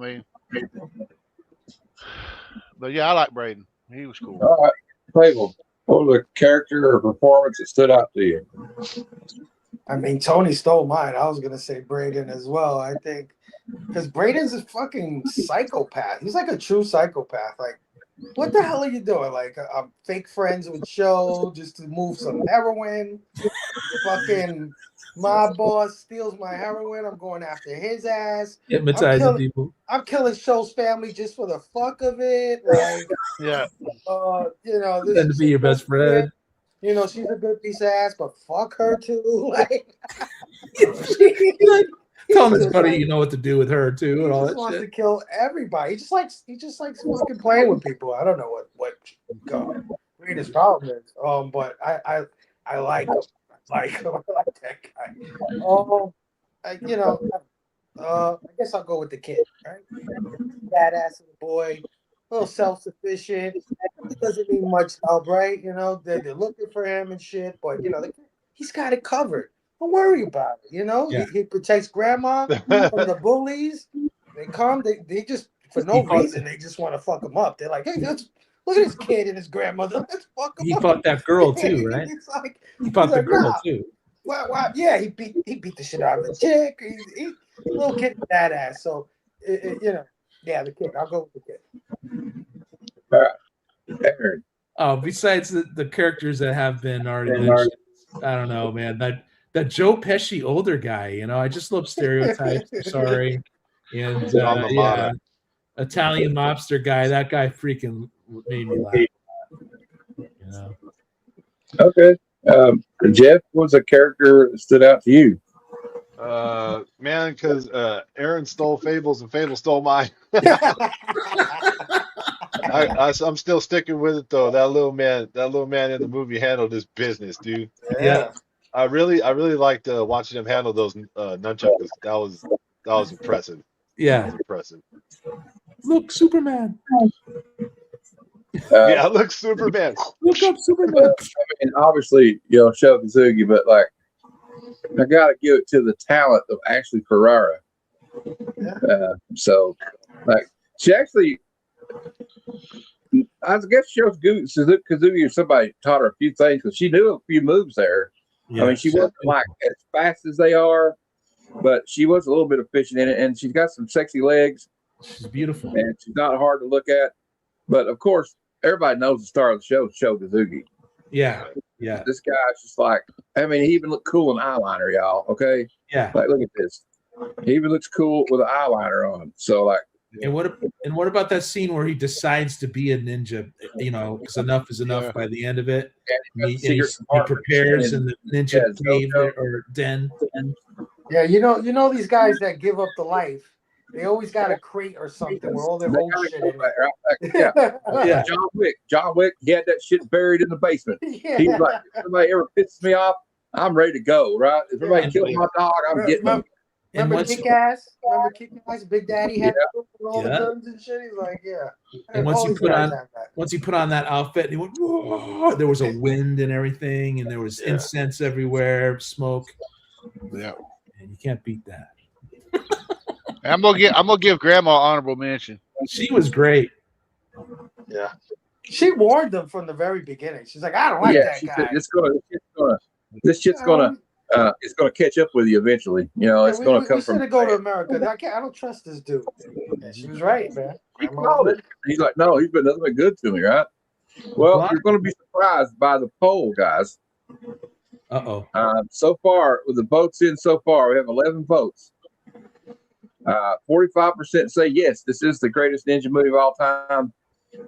but yeah, I like Braden. He was cool. All right, Fable, what was the character or performance that stood out to you? I mean, Tony stole mine. I was gonna say Braden as well. I think because Braden's a fucking psychopath. He's like a true psychopath. Like, what the hell are you doing? Like, I'm fake friends with Sho just to move some heroin. Fucking my boss steals my heroin. I'm going after his ass. Hypnotizing people. I'm killing Sho's family just for the fuck of it. Like, yeah. This Tend to be your best friend. She's a good piece of ass, but fuck her too. Like, tell his buddy, you know what to do with her too, and all that shit. He wants to kill everybody. He just likes fucking playing with people. I don't know what his problem is. But I like him. I like that guy. I guess I'll go with the kid. Right, badass little boy, a little self-sufficient. It doesn't need much help, right? They're looking for him and shit, but he's got it covered. Don't worry about it. Yeah. He protects grandma from the bullies. They come, they just for no reason they just want to fuck him up. They're like, hey, look at this kid and his grandmother. Let's fuck him up. He fought that girl too, right? He fought the girl too. Well, yeah, he beat the shit out of the chick. He's a little kid badass. So yeah, the kid. I'll go with the kid. All right. Aaron. Oh, besides the characters that have been already mentioned, I don't know, man. That Joe Pesci older guy, I just love stereotypes. I'm sorry. And Italian mobster guy, that guy freaking made me laugh. Okay. Jeff, what was a character that stood out to you? Man, because Aaron stole Fables and Fable stole mine. I'm still sticking with it though. That little man in the movie handled his business, dude. Yeah. I really liked watching him handle those nunchucks. That was impressive. Yeah. That was impressive. Look, Superman. Yeah, look, Superman. Look up Superman. Well, I mean, obviously, Sho Kazuki, but like, I got to give it to the talent of Ashley Ferrara. So, like, she actually, I guess Sho Kazuki or somebody taught her a few things because she knew a few moves there. Yeah, I mean, she wasn't like as fast as they are, but she was a little bit efficient in it, and she's got some sexy legs. She's beautiful, and she's not hard to look at. But of course, everybody knows the star of the show is Sho Kazuki. Yeah. This guy's just like, I mean, he even looked cool in eyeliner, y'all. Okay. Yeah. Like, look at this. He even looks cool with an eyeliner on. So, like, and what about that scene where he decides to be a ninja? Because enough is enough by the end of it. And he prepares in the ninja cave or den. Yeah, you know these guys that give up the life. They always got a crate or something where all their old shit in it. Yeah. John Wick, he had that shit buried in the basement. Yeah. He's like, if somebody ever pisses me off, I'm ready to go, right? If somebody kills my dog, I'm getting them. Remember Kick-Ass? Remember Kick-Ass? Big Daddy had all the guns and shit. He's like, yeah. And once he put on that outfit, and he went, whoa, there was a wind and everything, and there was incense everywhere, smoke. Yeah, and you can't beat that. I'm gonna give Grandma honorable mention. She was great. Yeah, she warned them from the very beginning. She's like, I don't like that guy. Said, this shit's gonna it's gonna catch up with you eventually. It's gonna come from. We should go to America. I don't trust this dude. And she was right, man. He called it. He's like, no, he's been nothing but good to me, right? Well, you're gonna be surprised by the poll, guys. So far, with the votes in so far, we have 11 votes. 45% say yes, this is the greatest ninja movie of all time,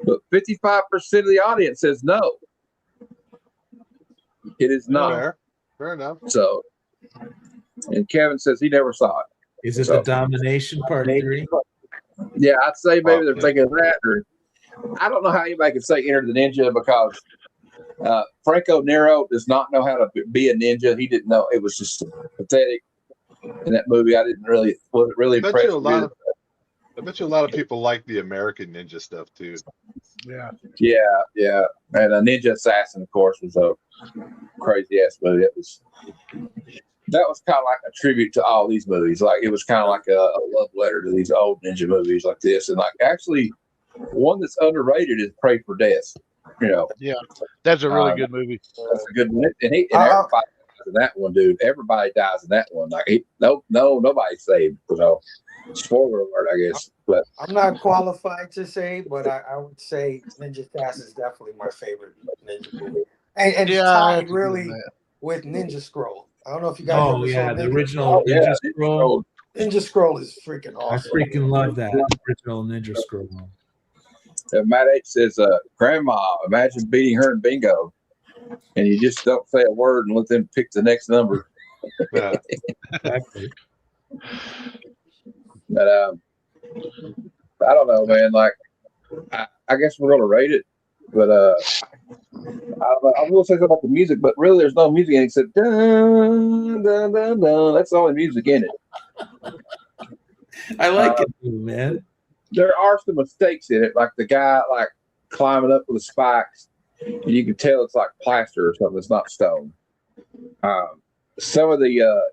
but 55% of the audience says no. It is not. Fair enough. So, and Kevin says he never saw it. Is it the Domination Part 3? Yeah, I'd say maybe they're thinking of that, or I don't know how anybody can say Enter the Ninja because Franco Nero does not know how to be a ninja. He didn't know. It was just pathetic. In that movie, wasn't really impressed. I bet you a lot of people like the American Ninja stuff too. Yeah. And a Ninja Assassin, of course, was a crazy ass movie. That was kind of like a tribute to all these movies. Like it was kind of like a love letter to these old ninja movies like this. And like actually, one that's underrated is Pray for Death. Yeah, that's a really good movie. That's a good one. And everybody in that one, dude. Everybody dies in that one. Like nobody's saved. Spoiler alert, I guess. But I'm not qualified to say, but I would say Ninja Fast is definitely my favorite ninja movie, and it's tied really with Ninja Scroll. I don't know if you guys. Oh yeah, the original Ninja Scroll. Ninja Scroll is freaking awesome. I freaking love that original Ninja Scroll. Matt H says, "Grandma, imagine beating her in bingo." And you just don't say a word and let them pick the next number. Exactly. But I don't know, man. Like, I guess we're gonna rate it, but I will say something about the music. But really, there's no music in it except dun dun dun dun. That's the only music in it. I like it, man. There are some mistakes in it, like the guy like climbing up with the spikes. And you can tell it's like plaster or something. It's not stone. Some of the,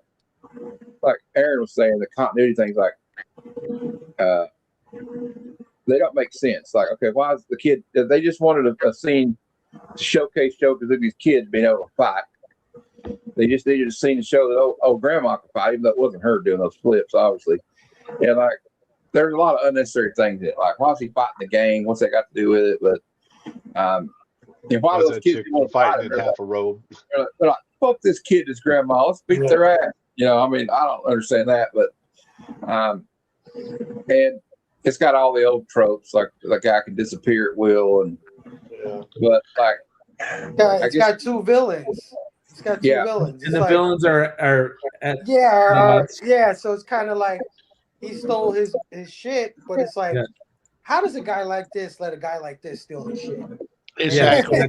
like Aaron was saying, the continuity things, like, they don't make sense. Like, okay, why is the kid? They just wanted a scene to showcase Sho Kazuki's kids being able to fight. They just needed a scene to show that oh grandma could fight, even though it wasn't her doing those flips, obviously. And like, there's a lot of unnecessary things in it. Like, why is he fighting the gang? What's that got to do with it? But and why those kids fighting in half a road? They're like, fuck this kid, his grandma. Let's beat their ass. I mean, I don't understand that, but and it's got all the old tropes, like the guy can disappear at will, and but like it's got two villains. It's got two villains. And the villains are so it's kind of like he stole his shit, but it's like, how does a guy like this let a guy like this steal his shit? Exactly.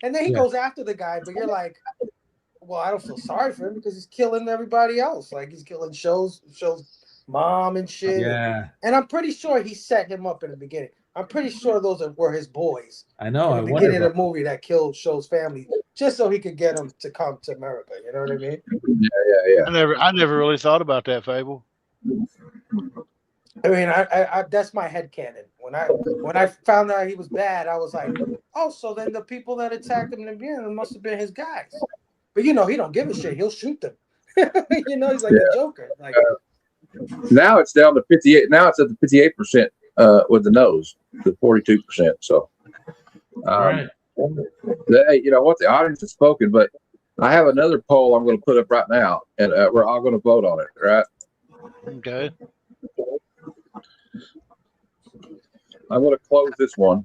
And then he goes after the guy, but you're like, well, I don't feel sorry for him because he's killing everybody else. Like he's killing Sho's mom and shit. Yeah. And I'm pretty sure he set him up in the beginning. I'm pretty sure those were his boys. I know. In the beginning of the movie that killed Show's family, just so he could get him to come to America. You know what I mean? Yeah. I never really thought about that, Fable. I mean, I that's my headcanon. When I found out he was bad, I was like, oh, so then the people that attacked him in the beginning must have been his guys. But he don't give a shit. He'll shoot them. He's like the Joker. Like now it's down to 58. Now it's at the 58% with the nose, the 42%. So, Right. you know what? The audience has spoken, but I have another poll I'm going to put up right now, and we're all going to vote on it. Right? Okay. I'm going to close this one.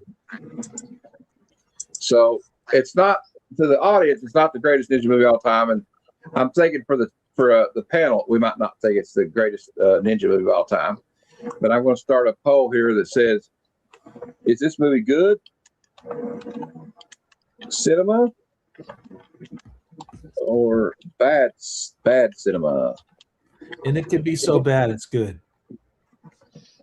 So it's not to the audience. It's not the greatest ninja movie of all time, and I'm thinking for the panel, we might not think it's the greatest ninja movie of all time. But I'm going to start a poll here that says, is this movie good? Cinema? Or bad cinema? And it could be so bad it's good.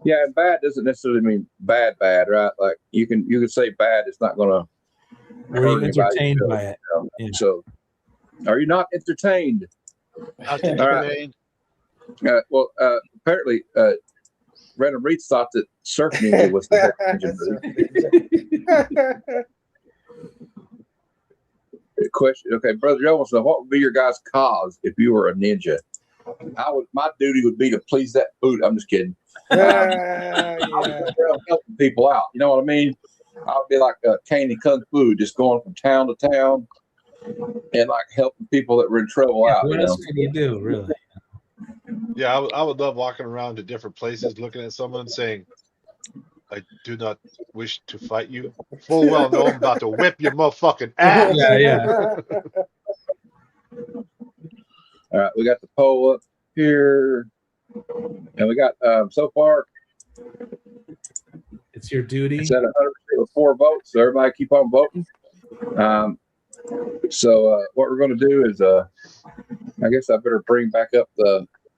Yeah, and bad doesn't necessarily mean bad, right? Like you can say bad, it's not going to. Are you entertained by it? Yeah. So, are you not entertained? Not entertained. Well, apparently, Random Reeds thought that Surf Ninja was the best ninja movie. Question. Okay, Brother Joe wants to know, what would be your guys' cause if you were a ninja? My duty would be to please that food. I'm just kidding. I would be helping people out. You know what I mean? I would be like Kane and Kung Fu, just going from town to town and like helping people that were in trouble out. What else can you do, really? Yeah, I would love walking around to different places, looking at someone saying, I do not wish to fight you. Full well know I'm about to whip your motherfucking ass. Yeah. All right, we got the poll up here. And we got, so far, it's your duty. It's at 100% with 4 votes, so everybody keep on voting. So what we're going to do is, I guess I better bring back up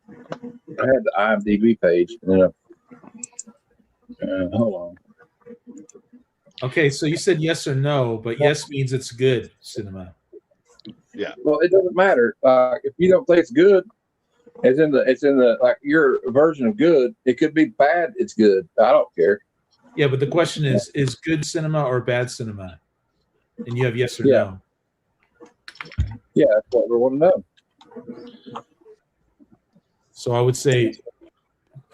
I had the IMDb page. Hold on. Okay, so you said yes or no, but yes means it's good cinema. Yeah. Well, it doesn't matter. If you don't think it's good, it's in the like your version of good. It could be bad. It's good. I don't care. Yeah, but the question is good cinema or bad cinema? And you have yes or no. Yeah, that's what we want to know. So I would say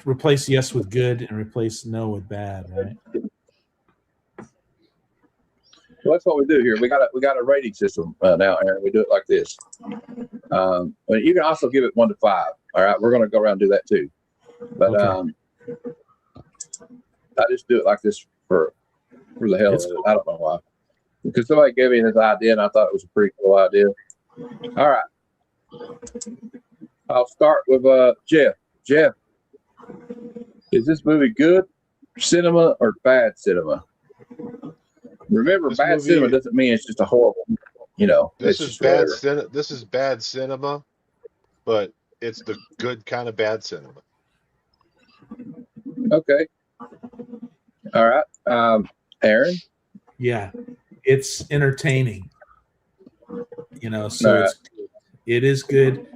replace yes with good and replace no with bad, right? Well, that's what we do here. We got a rating system now, Aaron. We do it like this. But you can also give it 1 to 5. All right, we're going to go around and do that too. But Okay. I just do it like this for the hell of it. I don't know why. Because somebody gave me this idea, and I thought it was a pretty cool idea. All right, I'll start with Jeff. Jeff, is this movie good cinema or bad cinema? Remember, This bad movie- cinema doesn't mean it's just a horrible. This it's is just bad whatever. This is bad cinema, but it's the good kind of bad cinema. Okay. All right. Aaron? Yeah, it's entertaining. So it is good,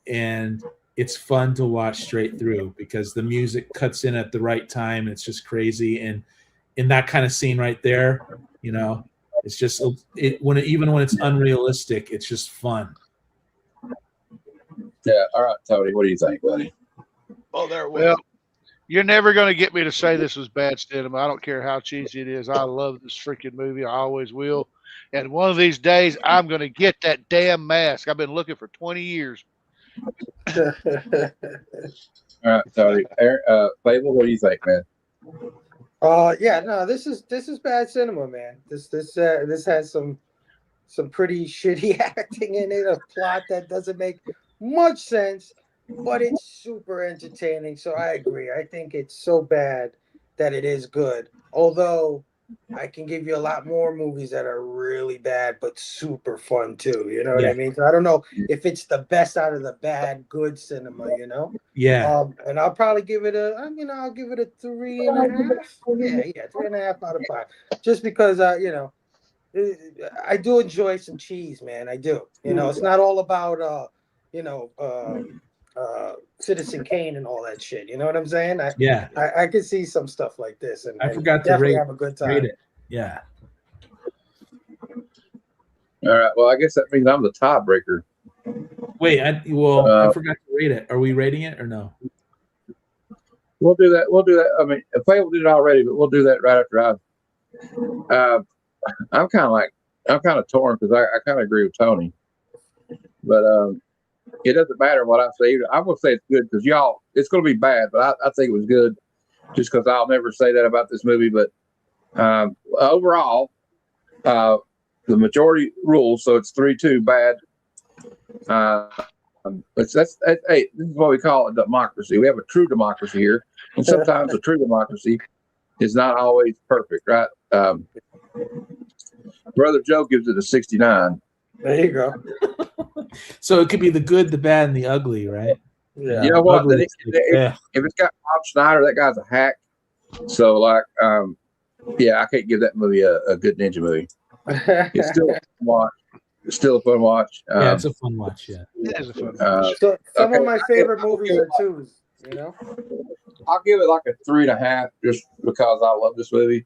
and it's fun to watch straight through because the music cuts in at the right time. And it's just crazy, and in that kind of scene right there, it's just even when it's unrealistic, it's just fun. Yeah. All right, Tony. What do you think, buddy? Oh, there it was. Well, you're never going to get me to say this was bad cinema. I don't care how cheesy it is. I love this freaking movie. I always will. And one of these days, I'm going to get that damn mask. I've been looking for 20 years. All right, Tony. Fable, what do you think, man? This is bad cinema, man. This has some pretty shitty acting in it, a plot that doesn't make much sense, but it's super entertaining. So I agree. I think it's so bad that it is good. Although I can give you a lot more movies that are really bad but super fun too. You know what I mean? So I don't know if it's the best out of the bad, good cinema. You know? Yeah. And I'll probably give it a, I'll give it a 3.5. Yeah, 3.5 out of 5. Just because, I do enjoy some cheese, man. I do. You know, it's not all about, Citizen Kane and all that shit. You know what I'm saying? I could see some stuff like this, and I forgot to definitely have a good time. rate it. Yeah. All right. Well, I guess that means I'm the tiebreaker. Wait, I forgot to rate it. Are we rating it or no? We'll do that. I mean, Faye did it already, but we'll do that right after I'm kind of torn because I kind of agree with Tony, but it doesn't matter what I say. I'm gonna say it's good because y'all, it's gonna be bad, but I think it was good just because I'll never say that about this movie. But overall, the majority rules, so it's 3-2 bad. Hey, this is what we call a democracy. We have a true democracy here, and sometimes a true democracy is not always perfect, right? Brother Joe gives it a 69. There you go. So it could be the good, the bad, and the ugly, right? Yeah. You know what? Ugly, If it's got Bob Schneider, that guy's a hack. So, like, I can't give that movie a good ninja movie. It's still a fun watch. It's still a fun watch. Yeah, it's a fun watch. Yeah, It is a fun watch. So some of my favorite movies are twos. You know, I'll give it like a 3.5 just because I love this movie.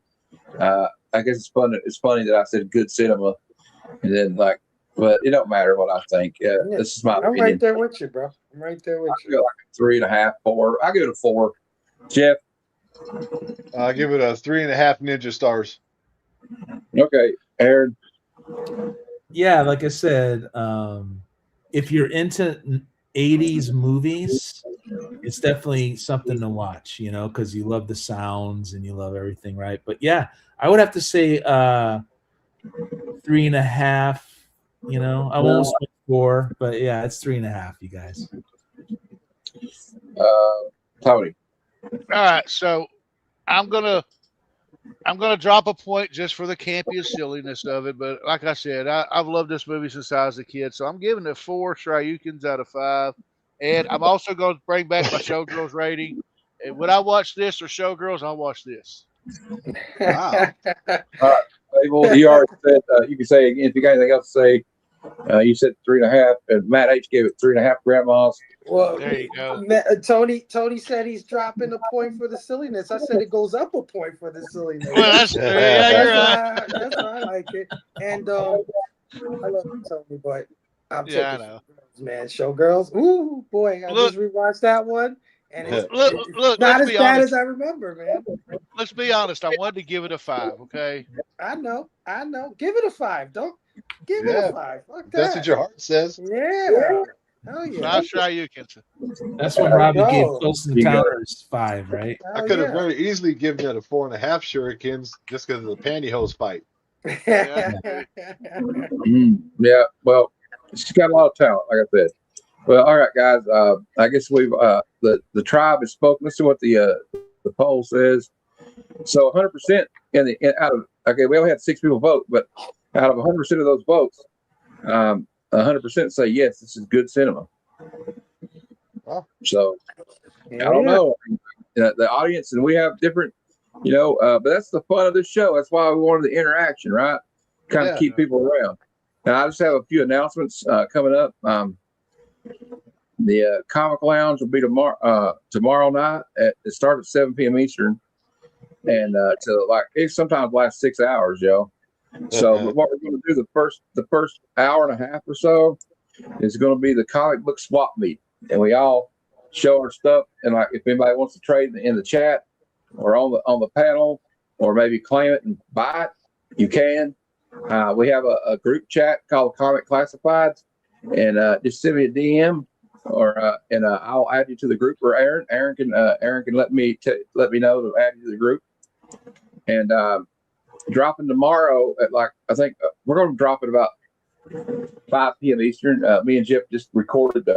I guess it's fun. It's funny that I said good cinema, and then but it don't matter what I think. This is my opinion. I'm right there with you, bro. I'm right there with you. I feel like a 3.5, 4. I'll give it a 4. Jeff, I'll give it a 3.5 ninja stars. okay. Aaron, yeah. Like I said, if you're into 80s movies, it's definitely something to watch, because you love the sounds and you love everything, right? But yeah, I would have to say 3.5. I almost went 4, but yeah, it's 3.5, you guys. Tony. All right, so I'm gonna drop a point just for the campy silliness of it, but like I said, I've loved this movie since I was a kid, so I'm giving it 4 Shryukins out of 5. And I'm also going to bring back my Showgirls rating. And when I watch this or Showgirls, I'll watch this. Wow. Well, you already said you can say again if you got anything else to say. You said 3.5, and Matt H gave it 3.5 grandmas. Well, there you go. Tony said he's dropping a point for the silliness. I said it goes up a point for the silliness. Well, you're right. That's why I like it. And I love Tony, but I'm taking Showgirls, man. Showgirls. Ooh, boy, I just rewatched that one, and it's not as bad as I remember, man. Let's be honest. I wanted to give it a 5. Okay. I know. Give it a 5. Don't give it a 5. Fuck that. That's what your heart says. Yeah. Hell yeah. 5 Shryukins. That's when Robbie gave Close Encounters 5, right? I could have very easily given it a 4.5 shurikens just because of the pantyhose fight. Yeah, well, she's got a lot of talent, like I said. Well, all right, guys. I guess we've the tribe has spoken. Let's see what the poll says. So 100% we only had 6 people vote, but out of 100% of those votes, 100% say yes, this is good cinema. So I don't know the audience, and we have different, but that's the fun of this show. That's why we wanted the interaction, right? Kind of keep people around. Now I just have a few announcements coming up. The Comic Lounge will be tomorrow night. It starts at 7 p.m. Eastern, and it sometimes lasts 6 hours, yo. So what we're going to do the first hour and a half or so is going to be the comic book swap meet, and we all show our stuff. And if anybody wants to trade in the chat or on the panel, or maybe claim it and buy it, you can. We have a group chat called Comic Classifieds, and just send me a DM, and I'll add you to the group. Or Aaron can let me know to add you to the group, and dropping tomorrow at I think we're going to drop at about 5 p.m. Eastern. Me and Jeff just recorded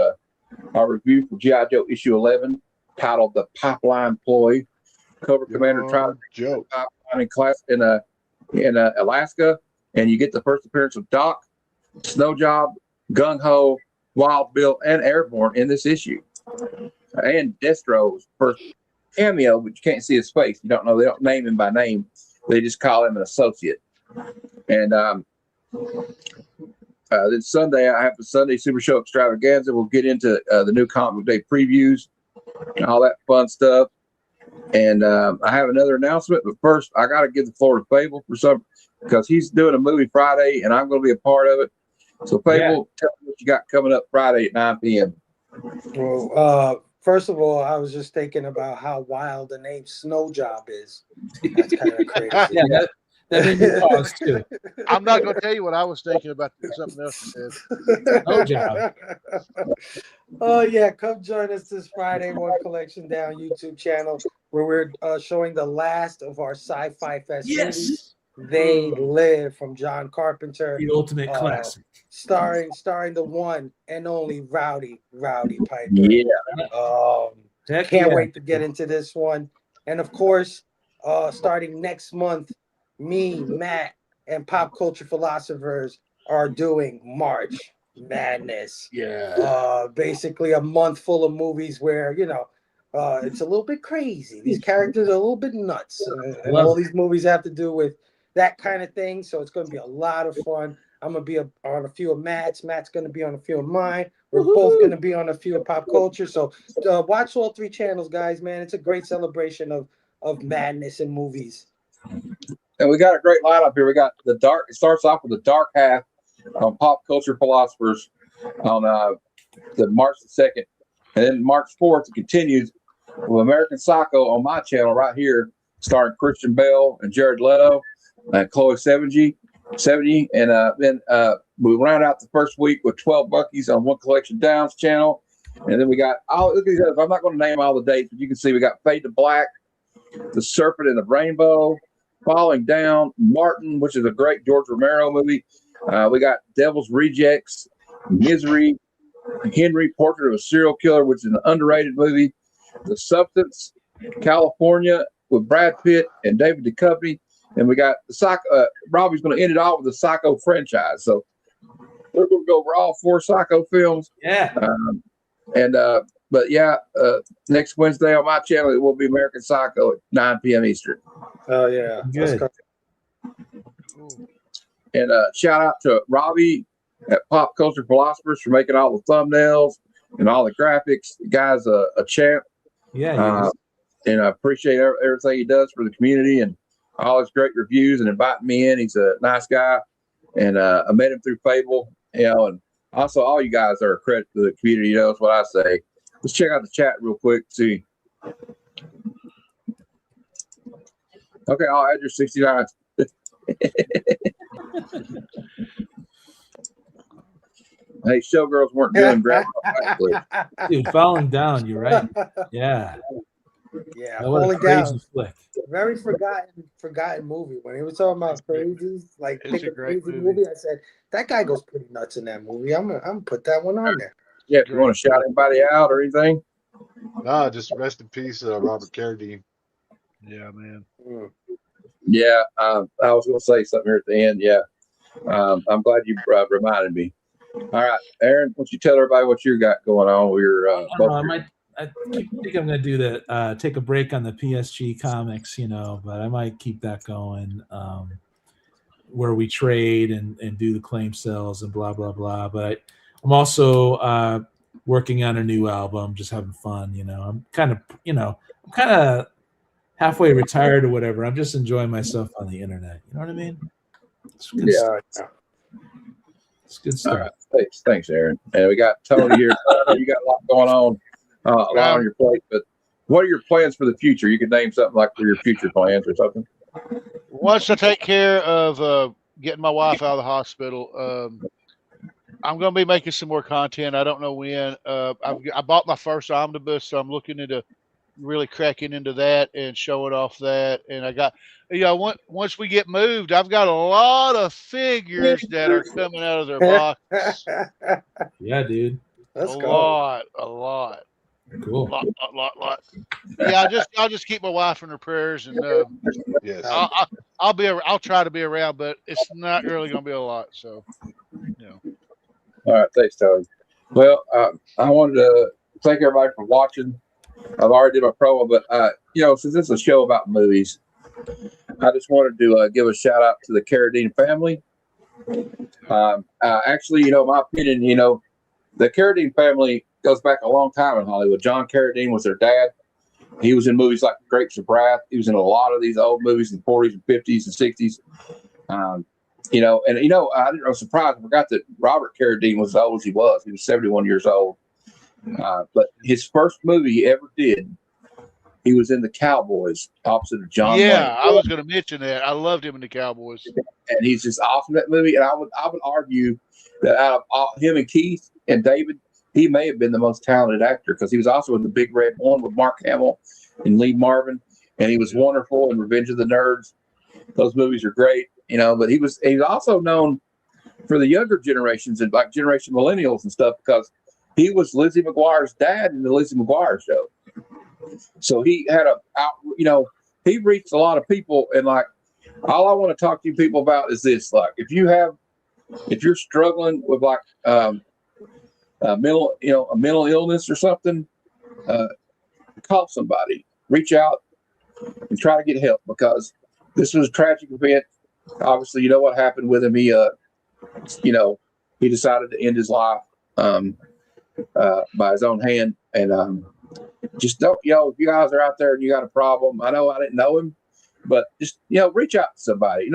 our review for G.I. Joe issue 11, titled "The Pipeline Ploy." Cobra Commander tried to joke pipeline in class, and in Alaska, and you get the first appearance of Doc, Snow Job, Gung Ho, Wild Bill, and Airborne in this issue. And Destro's first cameo, but you can't see his face. You don't know. They don't name him by name. They just call him an associate. And then Sunday, I have the Sunday Super Show Extravaganza. We'll get into the new Comic Book Day previews and all that fun stuff. And I have another announcement, but first I got to give the floor to Fable because he's doing a movie Friday, and I'm going to be a part of it. So Fable, tell me what you got coming up Friday at 9 p.m. Well, first of all, I was just thinking about how wild the name Snow Job is. That's kind of crazy. Yeah, that made me pause too. I'm not going to tell you what I was thinking about something else you said. No job. Oh yeah, come join us this Friday, One Collection Down YouTube channel, where we're showing the last of our Sci-Fi Fest movies. They Live from John Carpenter, The ultimate classic, starring the one and only Rowdy Piper. Yeah, Can't wait to get into this one. And of course, starting next month, me, Matt, and Pop Culture Philosophers are doing March Madness. Yeah. Basically a month full of movies where, it's a little bit crazy. These characters are a little bit nuts. And all these movies have to do with that kind of thing. So it's going to be a lot of fun. I'm going to be on a few of Matt's. Matt's going to be on a few of mine. We're both going to be on a few of Pop Culture. So watch all three channels, guys, man. It's a great celebration of madness in movies. And we got a great lineup here. We got the dark. It starts off with the dark half on Pop Culture Philosophers on the March the 2nd. And then March 4th, it continues with American Psycho on my channel right here, starring Christian Bale and Jared Leto and Chloe 70. And then we round out the first week with 12 Buckies on One Collection Downs channel. And then we got look at these others. I'm not going to name all the dates, but you can see we got Fade to Black, The Serpent and the Rainbow, Falling Down, Martin, which is a great George Romero movie. We got Devil's Rejects, Misery, Henry, Portrait of a Serial Killer, which is an underrated movie. The Substance, California with Brad Pitt and David Duchovny. And we got the Psycho. Robbie's going to end it all with the Psycho franchise. So we're going to go over all 4 Psycho films. Yeah. But next Wednesday on my channel, it will be American Psycho at 9 p.m. Eastern. Oh, yeah. Good. And shout out to Robbie at Pop Culture Philosophers for making all the thumbnails and all the graphics. The guy's a champ. Yeah. And I appreciate everything he does for the community and all his great reviews and inviting me in. He's a nice guy. And I met him through Fable, and also all you guys are a credit to the community. That's what I say. Let's check out the chat real quick. See. Okay, I'll add your 69. Hey, showgirls weren't doing great. Dude, Falling Down, you're right. Yeah. Yeah, Falling Down. Flick. Very forgotten movie. When he was talking about crazy, like It's pick a a great crazy movie. movie, I said that guy goes pretty nuts in that movie. I'm gonna put that one on there. Yeah, if you want to shout anybody out or anything. No, just rest in peace, Robert Carradine. Yeah, man. Yeah, I was going to say something here at the end. Yeah, I'm glad you reminded me. All right, Aaron, why don't you tell everybody what you got going on? I think I'm going to do the take a break on the PSG comics, but I might keep that going, where we trade and do the claim sales and blah blah blah. But I'm also working on a new album, just having fun. I'm kind of halfway retired or whatever. I'm just enjoying myself on the internet. You know what I mean? It's good stuff. It's good stuff. All right. Thanks, Aaron. And we got Tony here. You got a lot going on, a lot on your plate. But what are your plans for the future? You could name something like for your future plans or something. Once I take care of getting my wife out of the hospital, I'm going to be making some more content. I don't know when. I bought my first omnibus, so I'm looking into really cracking into that and showing off that. And I got, once we get moved, I've got a lot of figures that are coming out of their boxes. Yeah, dude. Let's a go. lot. Cool. Lot. Yeah, I'll just keep my wife in her prayers, and Yes. I'll try to be around, but it's not really going to be a lot. So, All right, thanks, Tony. Well, I wanted to thank everybody for watching. I've already did my promo, but since this is a show about movies, I just wanted to give a shout out to the Carradine family. Actually, my opinion, the Carradine family goes back a long time in Hollywood. John Carradine was their dad. He was in movies like Grapes of Wrath. He was in a lot of these old movies in the 40s and 50s and 60s. I was surprised. I forgot that Robert Carradine was as old as he was. He was 71 years old. But his first movie he ever did, he was in The Cowboys opposite of John Wayne. Yeah, I was going to mention that. I loved him in The Cowboys. And he's just awesome in that movie. And I would argue that out of him and Keith and David, he may have been the most talented actor because he was also in The Big Red One with Mark Hamill and Lee Marvin. And he was wonderful in Revenge of the Nerds. Those movies are great, but he was also known for the younger generations and like Generation Millennials and stuff because he was Lizzie McGuire's dad in the Lizzie McGuire show. So he had he reached a lot of people. And like, all I want to talk to you people about is this, like, if you're struggling with like, a mental illness or something, call somebody, reach out and try to get help because this was a tragic event. Obviously, you know what happened with him. He decided to end his life by his own hand. And just don't, if you guys are out there and you got a problem, I know I didn't know him, but just, reach out to somebody.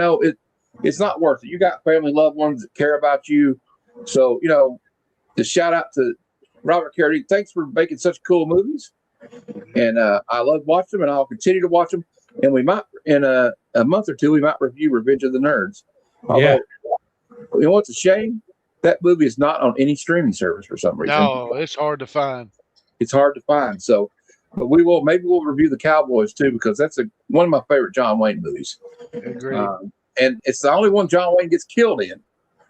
It's not worth it. You got family, loved ones that care about you. So, just shout out to Robert Carradine. Thanks for making such cool movies. And I love watching them, and I'll continue to watch them. And we might, in a month or two, we might review Revenge of the Nerds. Although, you know what's a shame? That movie is not on any streaming service for some reason. No, it's hard to find. It's hard to find. So, but maybe we'll review The Cowboys too, because that's one of my favorite John Wayne movies. Agreed. And it's the only one John Wayne gets killed in.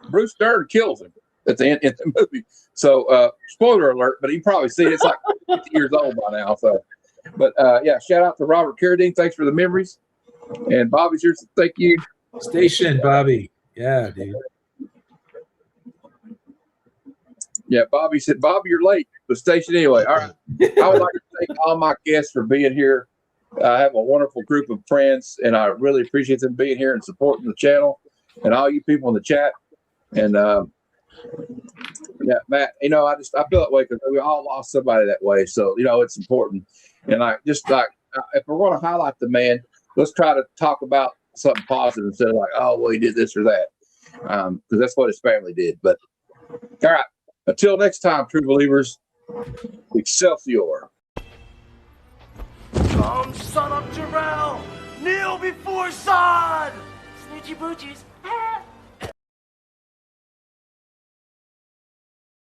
Bruce Dern kills him at the end in the movie. So, spoiler alert, but you probably see it. It's like 50 years old by now. So, but shout out to Robert Carradine. Thanks for the memories. And Bobby's here. So thank you. Station, Bobby. Yeah, dude. Yeah, Bobby said, Bobby, you're late. The station anyway. All right. I would like to thank all my guests for being here. I have a wonderful group of friends, and I really appreciate them being here and supporting the channel and all you people in the chat. And Matt, I feel that way because we all lost somebody that way. So, it's important. And if we're going to highlight the man, let's try to talk about something positive instead of like, oh, well, he did this or that. Because that's what his family did. But all right. Until next time, true believers, Excelsior. Come, son of Jarrell! Kneel before Zod! Snoochie boochies.